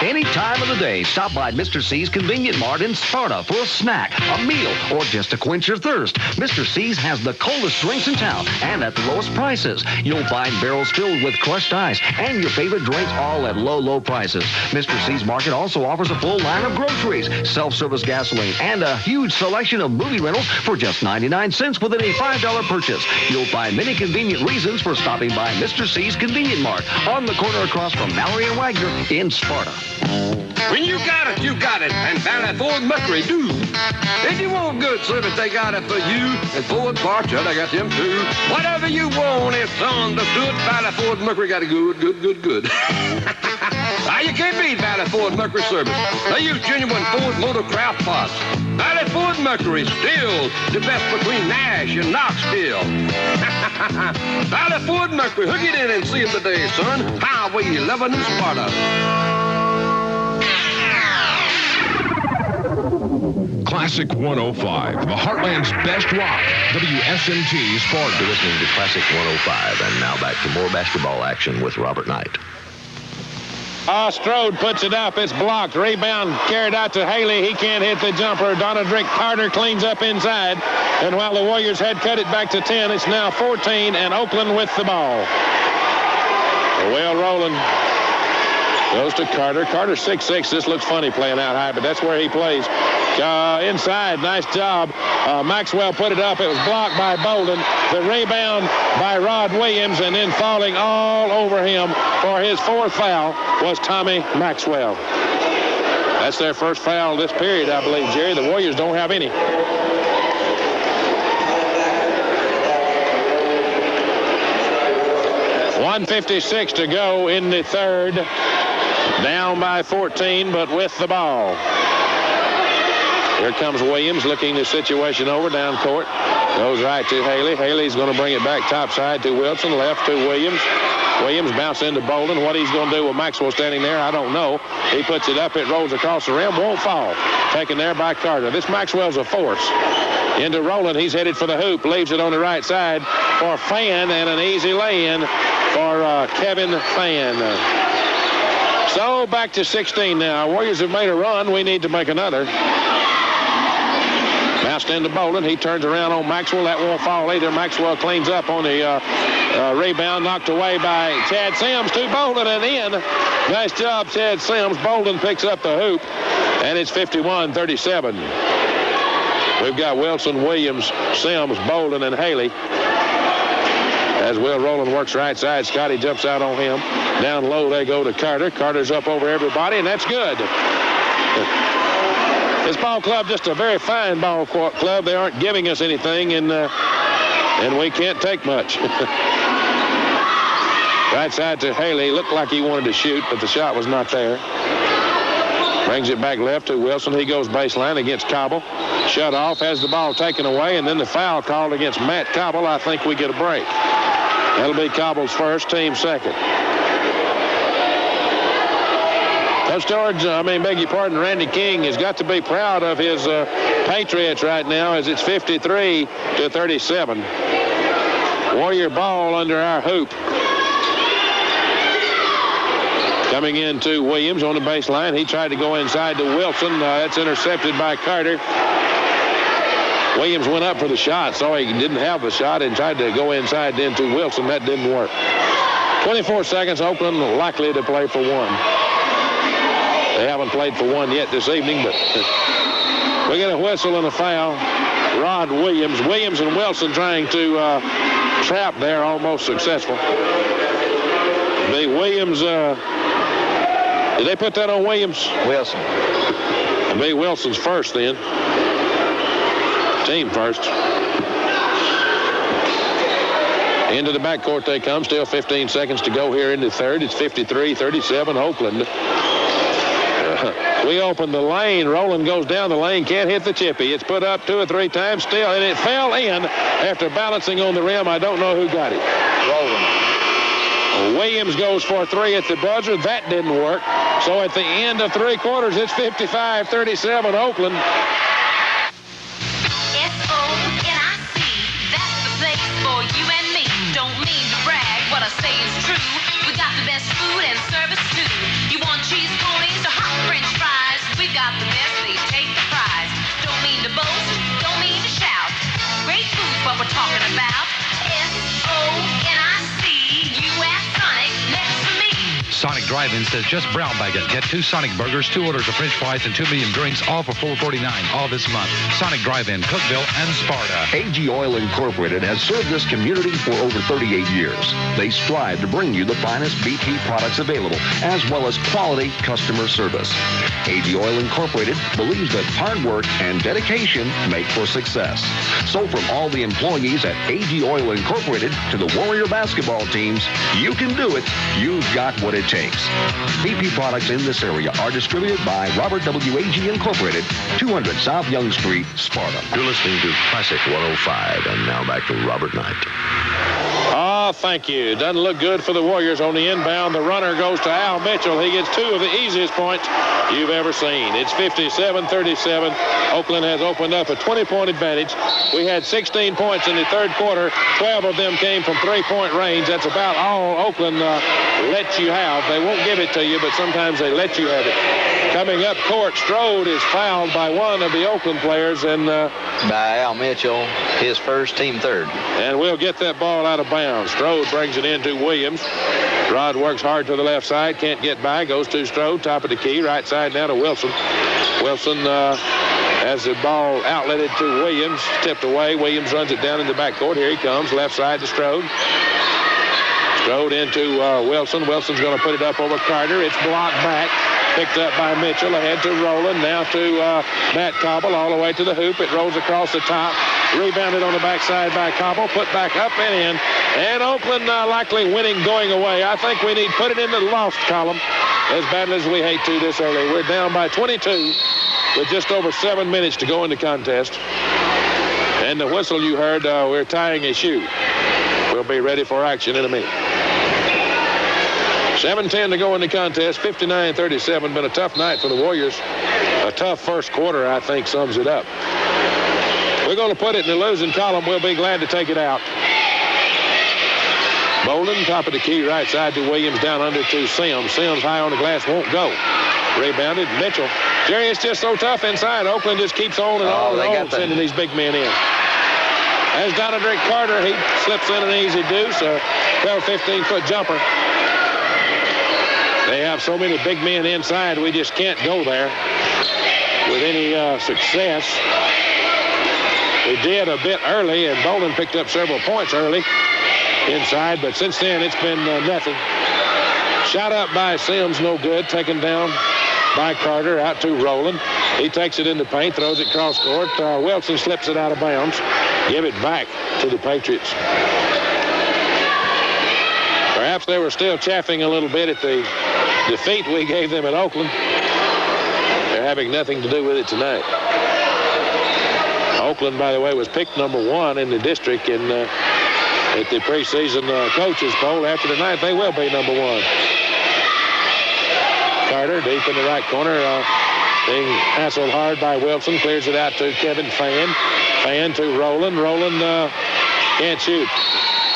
Any time of the day, stop by Mr. C's Convenient Mart in Sparta for a snack, a meal, or just to quench your thirst. Mr. C's has the coldest drinks in town and at the lowest prices. You'll find barrels filled with crushed ice and your favorite drinks all at low, low prices. Mr. C's Market also offers a full line of groceries, self-service gasoline, and a huge selection of movie rentals for just 99 cents within a $5 purchase. You'll find many convenient reasons for stopping by Mr. C's Convenient Mart on the corner across from Mallory and Wagner in Sparta. When you got it, and Valley Ford Mercury do. If you want good service, they got it for you. And Ford parts, yeah, they got them too. Whatever you want, it's understood. Valley Ford Mercury got a good. Now you can't beat Valley Ford Mercury service. They use genuine Ford Motorcraft parts. Valley Ford Mercury still the best between Nash and Knoxville. Valley Ford Mercury, hook it in and see it today, son. Highway 11 in Sparta. Classic 105, the Heartland's best rock, WSMT Sparta. You're listening to Classic 105, and now back to more basketball action with Robert Knight. Strode puts it up. It's blocked. Rebound carried out to Haley. He can't hit the jumper. Donadrick Carter cleans up inside. And while the Warriors had cut it back to 10, it's now 14, and Oakland with the ball. Will Rowland Goes to Carter. Carter's 6'6". This looks funny playing out high, but that's where he plays. Inside, nice job. Maxwell put it up. It was blocked by Bolden. The rebound by Rod Williams, and then falling all over him for his 4th foul was Tommy Maxwell. That's their first foul this period, I believe, Jerry. The Warriors don't have any. .156 to go in the third. Down by 14, but with the ball. Here comes Williams looking the situation over down court. Goes right to Haley. Haley's going to bring it back topside to Wilson. Left to Williams. Williams bounce into Bolden. What he's going to do with Maxwell standing there, I don't know. He puts it up. It rolls across the rim. Won't fall. Taken there by Carter. This Maxwell's a force. Into Rowland. He's headed for the hoop. Leaves it on the right side for Fan, and an easy lay-in for Kevin Fan. So back to 16 now. Warriors have made a run. We need to make another. Bounced into Bolden. He turns around on Maxwell. That won't fall either. Maxwell cleans up on the rebound. Knocked away by Chad Sims to Bolden and in. Nice job, Chad Sims. Bolden picks up the hoop, and it's 51-37. We've got Wilson, Williams, Sims, Bolden, and Haley. As Will Rowland works right side, Scotty jumps out on him. Down low, they go to Carter. Carter's up over everybody, and that's good. This ball club, just a very fine ball club. They aren't giving us anything, and we can't take much. Right side to Haley. Looked like he wanted to shoot, but the shot was not there. Brings it back left to Wilson. He goes baseline against Cobble. Shut off, has the ball taken away, and then the foul called against Matt Cobble. I think we get a break. That'll be Cobble's first, team second. Coach George, beg your pardon, Randy King has got to be proud of his Patriots right now, as it's 53-37. Warrior ball under our hoop. Coming into Williams on the baseline. He tried to go inside to Wilson. That's intercepted by Carter. Williams went up for the shot, saw he didn't have the shot, and tried to go inside into Wilson. That didn't work. 24 seconds. Oakland likely to play for one. They haven't played for one yet this evening, but we get a whistle and a foul. Rod Williams. Williams and Wilson trying to trap there, almost successful. The Williams, did they put that on Williams? Wilson. It'll be Wilson's first then. Team first. Into the backcourt they come. Still 15 seconds to go here in the third. It's 53-37 Oakland. We open the lane. Rowland goes down the lane. Can't hit the chippy. It's put up 2 or 3 times still, and it fell in after balancing on the rim. I don't know who got it. Rowland. Williams goes for 3 at the buzzer. That didn't work. So at the end of 3 quarters, it's 55-37 Oakland. S-O-N-I-C, that's the place for you and me. Don't mean to brag, what I say is true. We got the best food and service too. You want cheese ponies or hot French fries? We got the best, they take the prize. Don't mean to boast, don't mean to shout. Great food's what we're talking about. S-O-N-I-C, you at Sonic, next to me. Sonic Drive-In says just brown bag it. Get 2 Sonic burgers, 2 orders of French fries, and 2 medium drinks, all for $4.49 all this month. Sonic Drive-In, Cookville, and Sparta. AG Oil Incorporated has served this community for over 38 years. They strive to bring you the finest BT products available, as well as quality customer service. AG Oil Incorporated believes that hard work and dedication make for success. So from all the employees at AG Oil Incorporated to the Warrior basketball teams, you can do it. You've got what it takes. BP products in this area are distributed by Robert W. AG Incorporated, 200 South Young Street, Sparta. You're listening to Classic 105, and now back to Robert Knight. Oh, thank you. Doesn't look good for the Warriors on the inbound. The runner goes to Al Mitchell. He gets 2 of the easiest points you've ever seen. It's 57-37. Oakland has opened up a 20-point advantage. We had 16 points in the third quarter. 12 of them came from 3-point range. That's about all Oakland lets you have. They won't give it to you, but sometimes they let you have it. Coming up court, Strode is fouled by one of the Oakland players, and by Al Mitchell, his first, team third. And we'll get that ball out of bounds. Strode brings it into Williams. Rod works hard to the left side, can't get by, goes to Strode, top of the key, right side now to Wilson. Wilson has the ball outletted to Williams, tipped away. Williams runs it down in the backcourt. Here he comes, left side to Strode. Strode into Wilson. Wilson's going to put it up over Carter. It's blocked back. Picked up by Mitchell. Ahead to Rowland. Now to Matt Cobble all the way to the hoop. It rolls across the top. Rebounded on the backside by Cobble. Put back up and in. And Oakland likely winning going away. I think we need to put it in the lost column as badly as we hate to this early. We're down by 22 with just over 7 minutes to go in the contest. And the whistle you heard, we're tying a shoe. We'll be ready for action in a minute. 7:10 to go in the contest. 59-37. Been a tough night for the Warriors. A tough first quarter, I think, sums it up. We're going to put it in the losing column. We'll be glad to take it out. Bolden, top of the key, right side to Williams, down under to Sims. Sims high on the glass, won't go. Rebounded, Mitchell. Jerry, it's just so tough inside. Oakland just keeps on and on and on, sending these big men in. As Donadrick Carter, he slips in an easy deuce, a 12, 15-foot jumper. They have so many big men inside, we just can't go there with any success. We did a bit early, and Bolden picked up several points early inside, but since then it's been nothing. Shot up by Sims, no good. Taken down by Carter, out to Rowland. He takes it in the paint, throws it cross court. Wilson slips it out of bounds. Give it back to the Patriots. Perhaps they were still chaffing a little bit at the defeat we gave them at Oakland. They're having nothing to do with it tonight. Oakland, by the way, was picked number 1 in the district at the preseason coaches poll. After tonight, they will be number 1. Carter deep in the right corner, being hassled hard by Wilson. Clears it out to Kevin Fan. Fan to Rowland. Rowland can't shoot.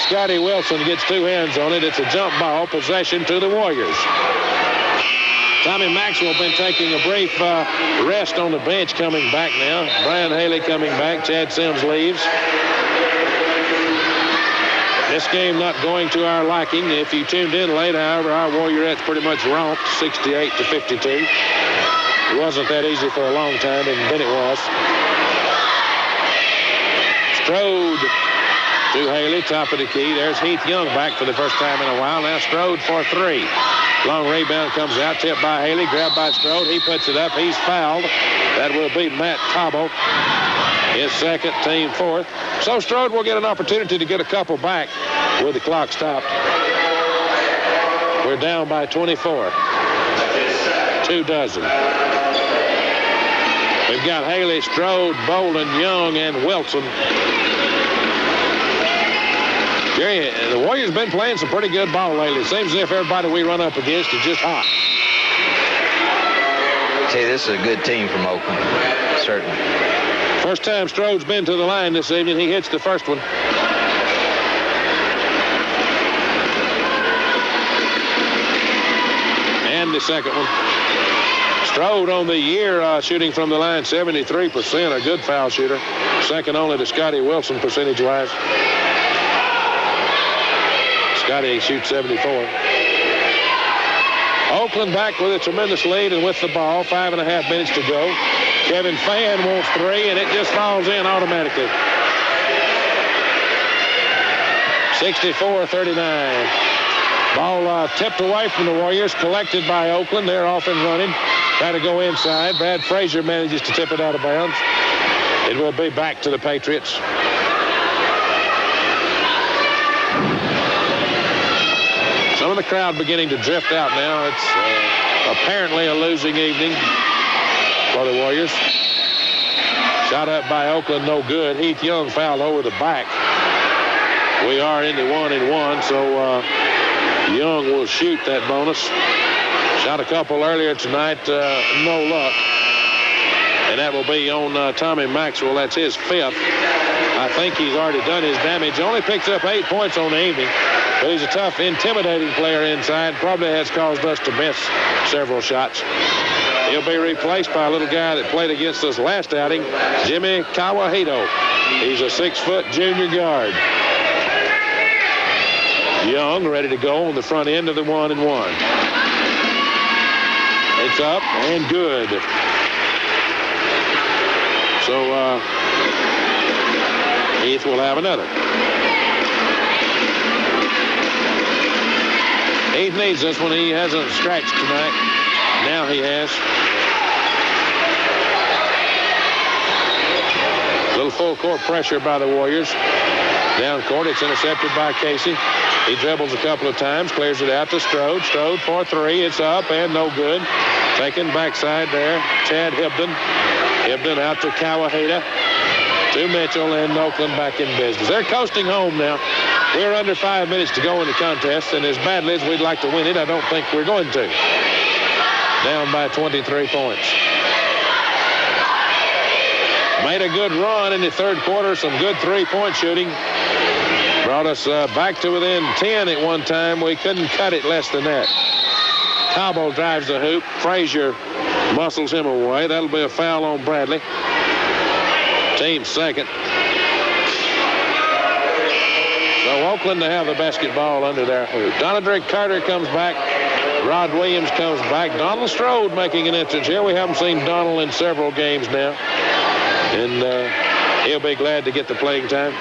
Scotty Wilson gets 2 hands on it. It's a jump ball. Possession to the Warriors. Tommy Maxwell been taking a brief rest on the bench, coming back now. Brian Haley coming back. Chad Sims leaves. This game not going to our liking. If you tuned in late, however, our Warriorettes pretty much romped 68-52. It wasn't that easy for a long time, and then it was. Strode to Haley, top of the key. There's Heath Young back for the first time in a while. Now Strode for 3. Long rebound comes out, tipped by Haley, grabbed by Strode. He puts it up. He's fouled. That will be Matt Cobble. His second, team 4th. So Strode will get an opportunity to get a couple back with the clock stopped. We're down by 24. 2 dozen. We've got Haley, Strode, Bolden, Young, and Wilson. Jerry, the Warriors been playing some pretty good ball lately. It seems as if everybody we run up against is just hot. See, this is a good team from Oakland, certainly. First time Strode's been to the line this evening. He hits the first one. And the second one. Strode on the year shooting from the line 73%, a good foul shooter. Second only to Scotty Wilson percentage-wise. Scotty shoots 74. Oakland back with a tremendous lead and with the ball. 5.5 minutes to go. Kevin Fan wants 3, and it just falls in automatically. 64-39. Ball tipped away from the Warriors, collected by Oakland. They're off and running. Try to go inside. Brad Frazier manages to tip it out of bounds. It will be back to the Patriots. Some of the crowd beginning to drift out now. It's apparently a losing evening for the Warriors. Shot up by Oakland, no good. Heath Young fouled over the back. We are into 1-1, so Young will shoot that bonus. Shot a couple earlier tonight, no luck. And that will be on Tommy Maxwell. That's his 5th. I think he's already done his damage. Only picks up 8 points on the evening. But he's a tough, intimidating player inside. Probably has caused us to miss several shots. He'll be replaced by a little guy that played against us last outing, Jimmy Kawahito. He's a 6-foot junior guard. Young ready to go on the front end of the 1-and-1. It's up and good. So Heath will have another. Heath needs this one. He hasn't scratched tonight. Now he has. A little full court pressure by the Warriors. Down court, it's intercepted by Casey. He dribbles a couple of times, clears it out to Strode. Strode for 3. It's up and no good. Taken backside there. Chad Hibden. Hibden out to Kawahita. To Mitchell, and Oakland back in business. They're coasting home now. We're under 5 minutes to go in the contest, and as badly as we'd like to win it, I don't think we're going to. Down by 23 points. Made a good run in the third quarter. Some good three-point shooting. Brought us back to within 10 at one time. We couldn't cut it less than that. Cobble drives the hoop. Frazier muscles him away. That'll be a foul on Bradley. Team second. So Oakland to have the basketball under their hoop. Donadrick Carter comes back. Rod Williams comes back. Donald Strode making an entrance here. We haven't seen Donald in several games now. And he'll be glad to get the playing time.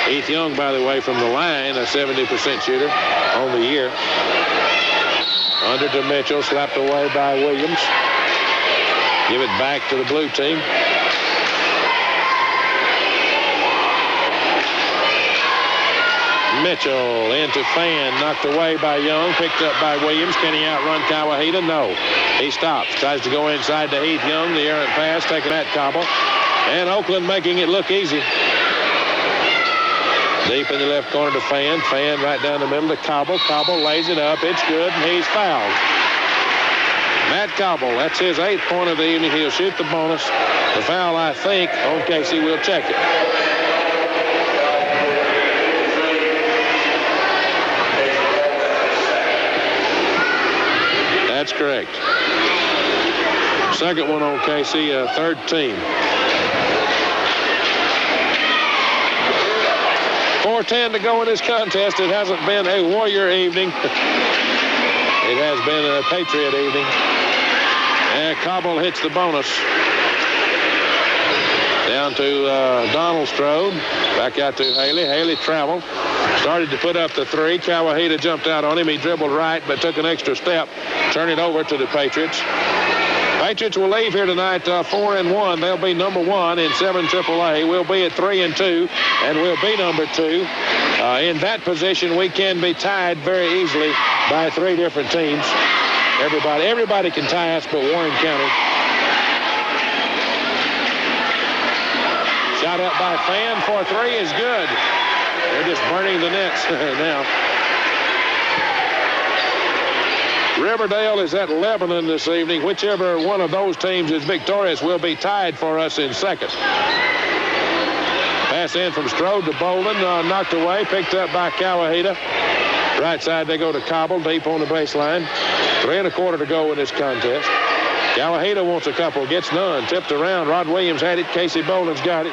Heath Young, by the way, from the line, a 70% shooter on the year. Under to Mitchell, slapped away by Williams. Give it back to the blue team. Mitchell into Fan, knocked away by Young, picked up by Williams. Can he outrun Kawahita? No. He stops, tries to go inside to Heath Young. The errant pass taken at Cobble. And Oakland making it look easy. Deep in the left corner to Fan. Fan right down the middle to Cobble. Cobble lays it up. It's good, and he's fouled. Matt Cobble, that's his 8th point of the evening. He'll shoot the bonus. The foul, I think, on Casey. We'll check it. That's correct. Second one on Casey, third team. 4:10 to go in this contest. It hasn't been a Warrior evening. It has been a Patriot evening. And Cobble hits the bonus. Down to Donald Strode. Back out to Haley. Haley traveled. Started to put up the 3. Kawahita jumped out on him. He dribbled right, but took an extra step. Turn it over to the Patriots. Patriots will leave here tonight 4-1. They'll be number 1 in 7 AAA. We'll be at 3-2, and we'll be number 2. In that position, we can be tied very easily by 3 different teams. Everybody can tie us but Warren County. Shot up by Fan for 3 is good. They're just burning the nets now. Riverdale is at Lebanon this evening. Whichever one of those teams is victorious will be tied for us in second. Pass in from Strode to Bolden. Knocked away. Picked up by Kawahita. Right side they go to Cobble. Deep on the baseline. 3 1/4 to go in this contest. Kawahita wants a couple. Gets none. Tipped around. Rod Williams had it. Casey Bolden's got it.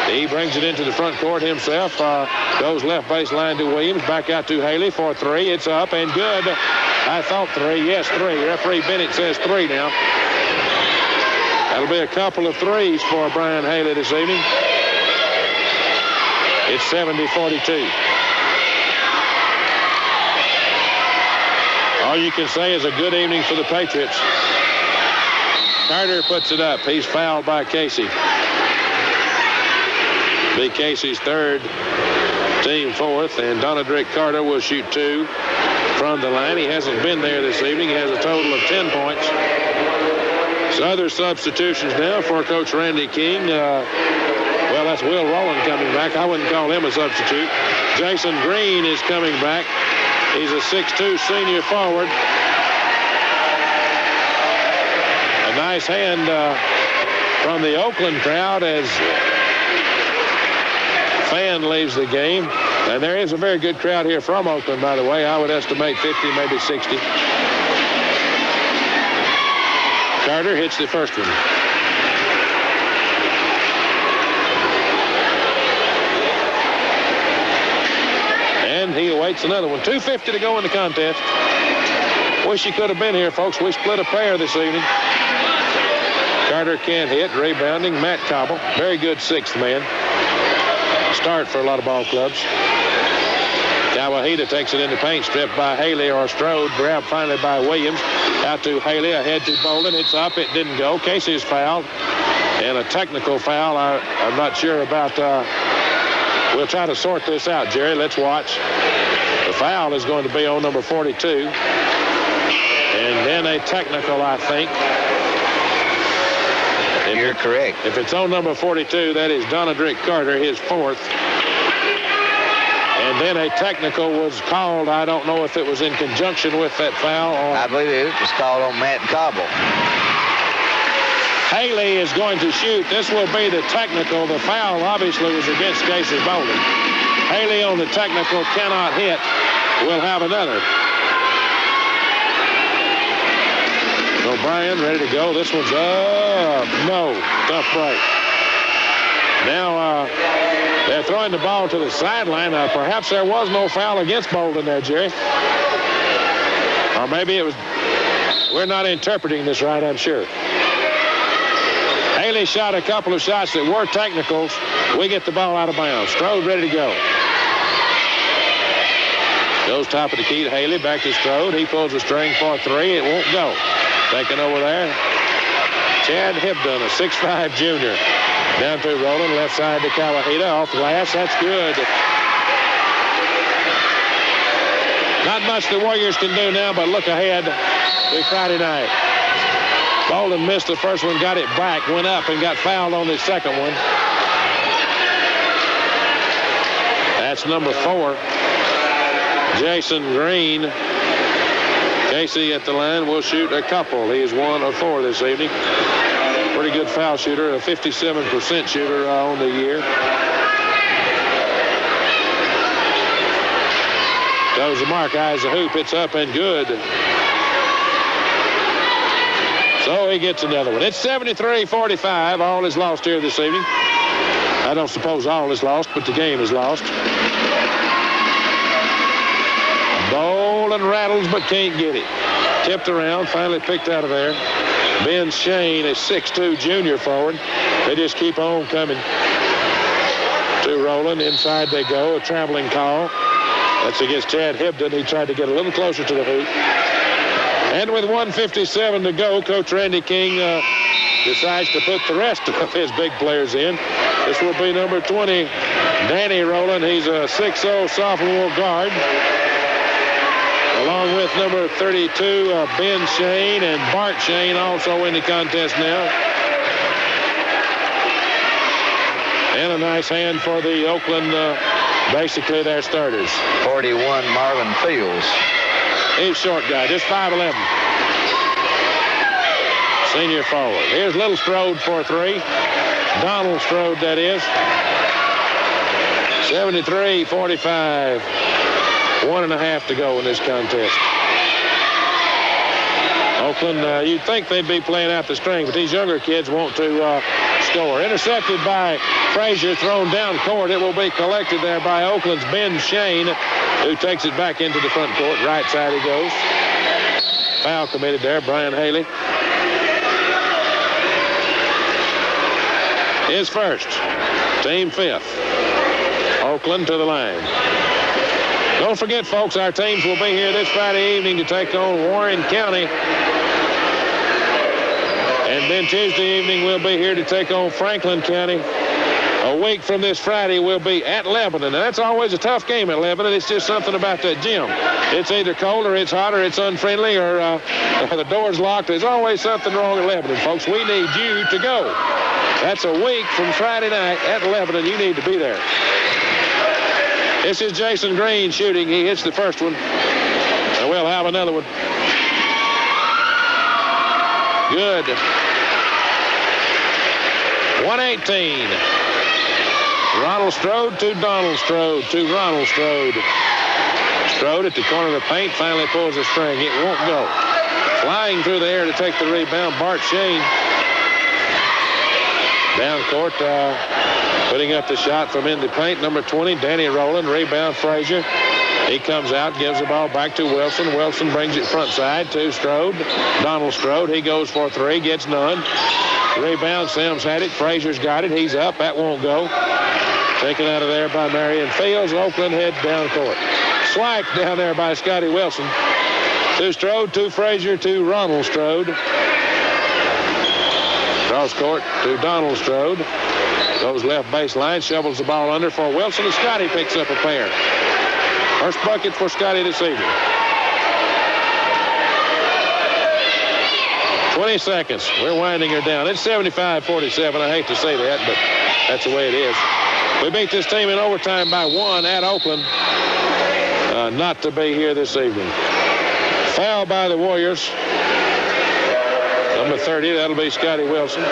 He brings it into the front court himself. Goes left baseline to Williams. Back out to Haley for 3. It's up and good. I thought 3. Yes, 3. Referee Bennett says 3 now. That'll be a couple of 3s for Brian Haley this evening. It's 70-42. All you can say is a good evening for the Patriots. Carter puts it up. He's fouled by Casey. Be Casey's 3rd, team 4th, and Donadrick Carter will shoot 2 from the line. He hasn't been there this evening. He has a total of 10 points. So other substitutions now for Coach Randy King. Well, that's Will Rowland coming back. I wouldn't call him a substitute. Jason Green is coming back. He's a 6'2 senior forward. A nice hand from the Oakland crowd as Fan leaves the game. And there is a very good crowd here from Oakland, by the way. I would estimate 50, maybe 60. Carter hits the first one. And he awaits another one. 2:50 to go in the contest. Wish he could have been here, folks. We split a pair this evening. Carter can't hit. Rebounding, Matt Cobble. Very good sixth man. Start for a lot of ball clubs. Kawahita takes it in the paint, stripped by Haley or Strode. Grabbed finally by Williams. Out to Haley, ahead to Bolden. It's up. It didn't go. Casey is fouled. And a technical foul. I'm not sure about. We'll try to sort this out, Jerry. Let's watch. The foul is going to be on number 42. And then a technical, I think. You're correct. If it's on number 42, that is Donadrick Carter, his fourth. And then a technical was called. I don't know if it was in conjunction with that foul or... I believe it was called on Matt Cobble. Haley is going to shoot. This will be the technical. The foul obviously was against Casey Bolden. Haley on the technical cannot hit. We'll have another. O'Brien ready to go. This one's up. No. Tough break. Now they're throwing the ball to the sideline. Perhaps there was no foul against Bolden there, Jerry. Or maybe it was. We're not interpreting this right, I'm sure. Haley shot a couple of shots that were technicals. We get the ball out of bounds. Strode ready to go. Goes top of the key to Haley. Back to Strode. He pulls the string for three. It won't go. Taking over there, Chad Hibdon, a 6'5 junior. Down to Rowland, left side to Kawahita, off glass. That's good. Not much the Warriors can do now, but look ahead to Friday night. Bolden missed the first one, got it back, went up and got fouled on the second one. That's number 4, Jason Green. Casey at the line will shoot a couple. He is 1 of 4 this evening. Pretty good foul shooter, a 57% shooter on the year. Goes the mark, eyes the hoop. It's up and good. So he gets another one. It's 73-45. All is lost here this evening. I don't suppose all is lost, but the game is lost. Bolden rattles but can't get it. Tipped around, finally picked out of there. Ben Shane, a 6'2 junior forward. They just keep on coming to Rowland. Inside they go, a traveling call. That's against Chad Hibdon. He tried to get a little closer to the hoop. And with 1:57 to go, Coach Randy King decides to put the rest of his big players in. This will be number 20, Danny Rowland. He's a 6'0 sophomore guard. Along with number 32, Ben Shane, and Bart Shane also in the contest now. And a nice hand for the Oakland, basically their starters. 41, Marvin Fields. He's short guy, just 5'11". Senior forward. Here's Little Strode for 3. Donald Strode, that is. 73-45. 1.5 to go in this contest. Oakland, you'd think they'd be playing out the string, but these younger kids want to score. Intercepted by Frazier, thrown down court. It will be collected there by Oakland's Ben Shane, who takes it back into the front court. Right side he goes. Foul committed there, Brian Haley. His first. Team 5th. Oakland to the line. Don't forget, folks, our teams will be here this Friday evening to take on Warren County. And then Tuesday evening, we'll be here to take on Franklin County. A week from this Friday, we'll be at Lebanon. And that's always a tough game at Lebanon. It's just something about that gym. It's either cold or it's hot or it's unfriendly or the door's locked. There's always something wrong at Lebanon, folks. We need you to go. That's a week from Friday night at Lebanon. You need to be there. This is Jason Green shooting. He hits the first one. And we'll have another one. Good. 118. Ronald Strode to Donald Strode to Ronald Strode. Strode at the corner of the paint finally pulls the string. It won't go. Flying through the air to take the rebound, Bart Shane. Down court, putting up the shot from in the paint. Number 20, Danny Rowland. Rebound, Frazier. He comes out, gives the ball back to Wilson. Wilson brings it front side to Strode. Donald Strode. He goes for three, gets none. Rebound, Sims had it. Frazier's got it. He's up. That won't go. Taken out of there by Marion Fields. Oakland heads down court. Slack down there by Scotty Wilson. To Strode, to Frazier, to Ronald Strode. Cross court to Donald Strode. Goes left baseline, shovels the ball under for Wilson, and Scotty picks up a pair. First bucket for Scotty this evening. 20 seconds. We're winding her down. It's 75-47. I hate to say that, but that's the way it is. We beat this team in overtime by 1 at Oakland. Not to be here this evening. Foul by the Warriors. Number 30, that'll be Scotty Wilson.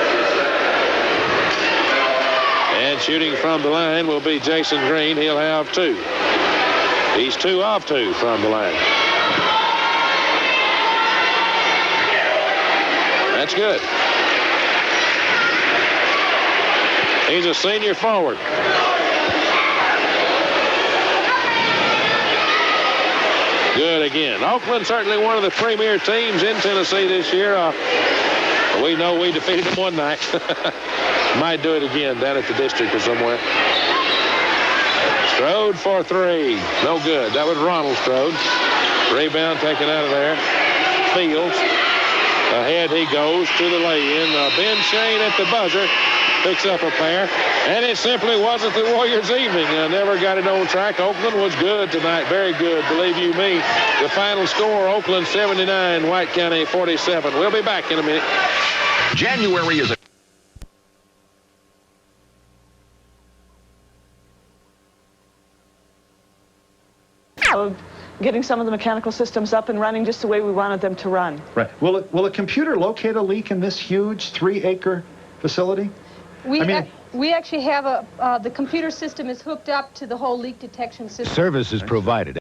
And shooting from the line will be Jason Green. He'll have 2. He's 2 off 2 from the line. That's good. He's a senior forward. Good again. Oakland certainly one of the premier teams in Tennessee this year. We know we defeated them one night. Might do it again down at the district or somewhere. Strode for 3. No good. That was Ronald Strode. Rebound taken out of there. Fields. Ahead he goes to the lay-in. Ben Shane at the buzzer. Picks up a pair. And it simply wasn't the Warriors' evening. Never got it on track. Oakland was good tonight. Very good, believe you me. The final score, Oakland 79, White County 47. We'll be back in a minute. January is a getting some of the mechanical systems up and running just the way we wanted them to run. Right. Will a computer locate a leak in this huge 3-acre facility? We actually have the computer system is hooked up to the whole leak detection system. Service is provided.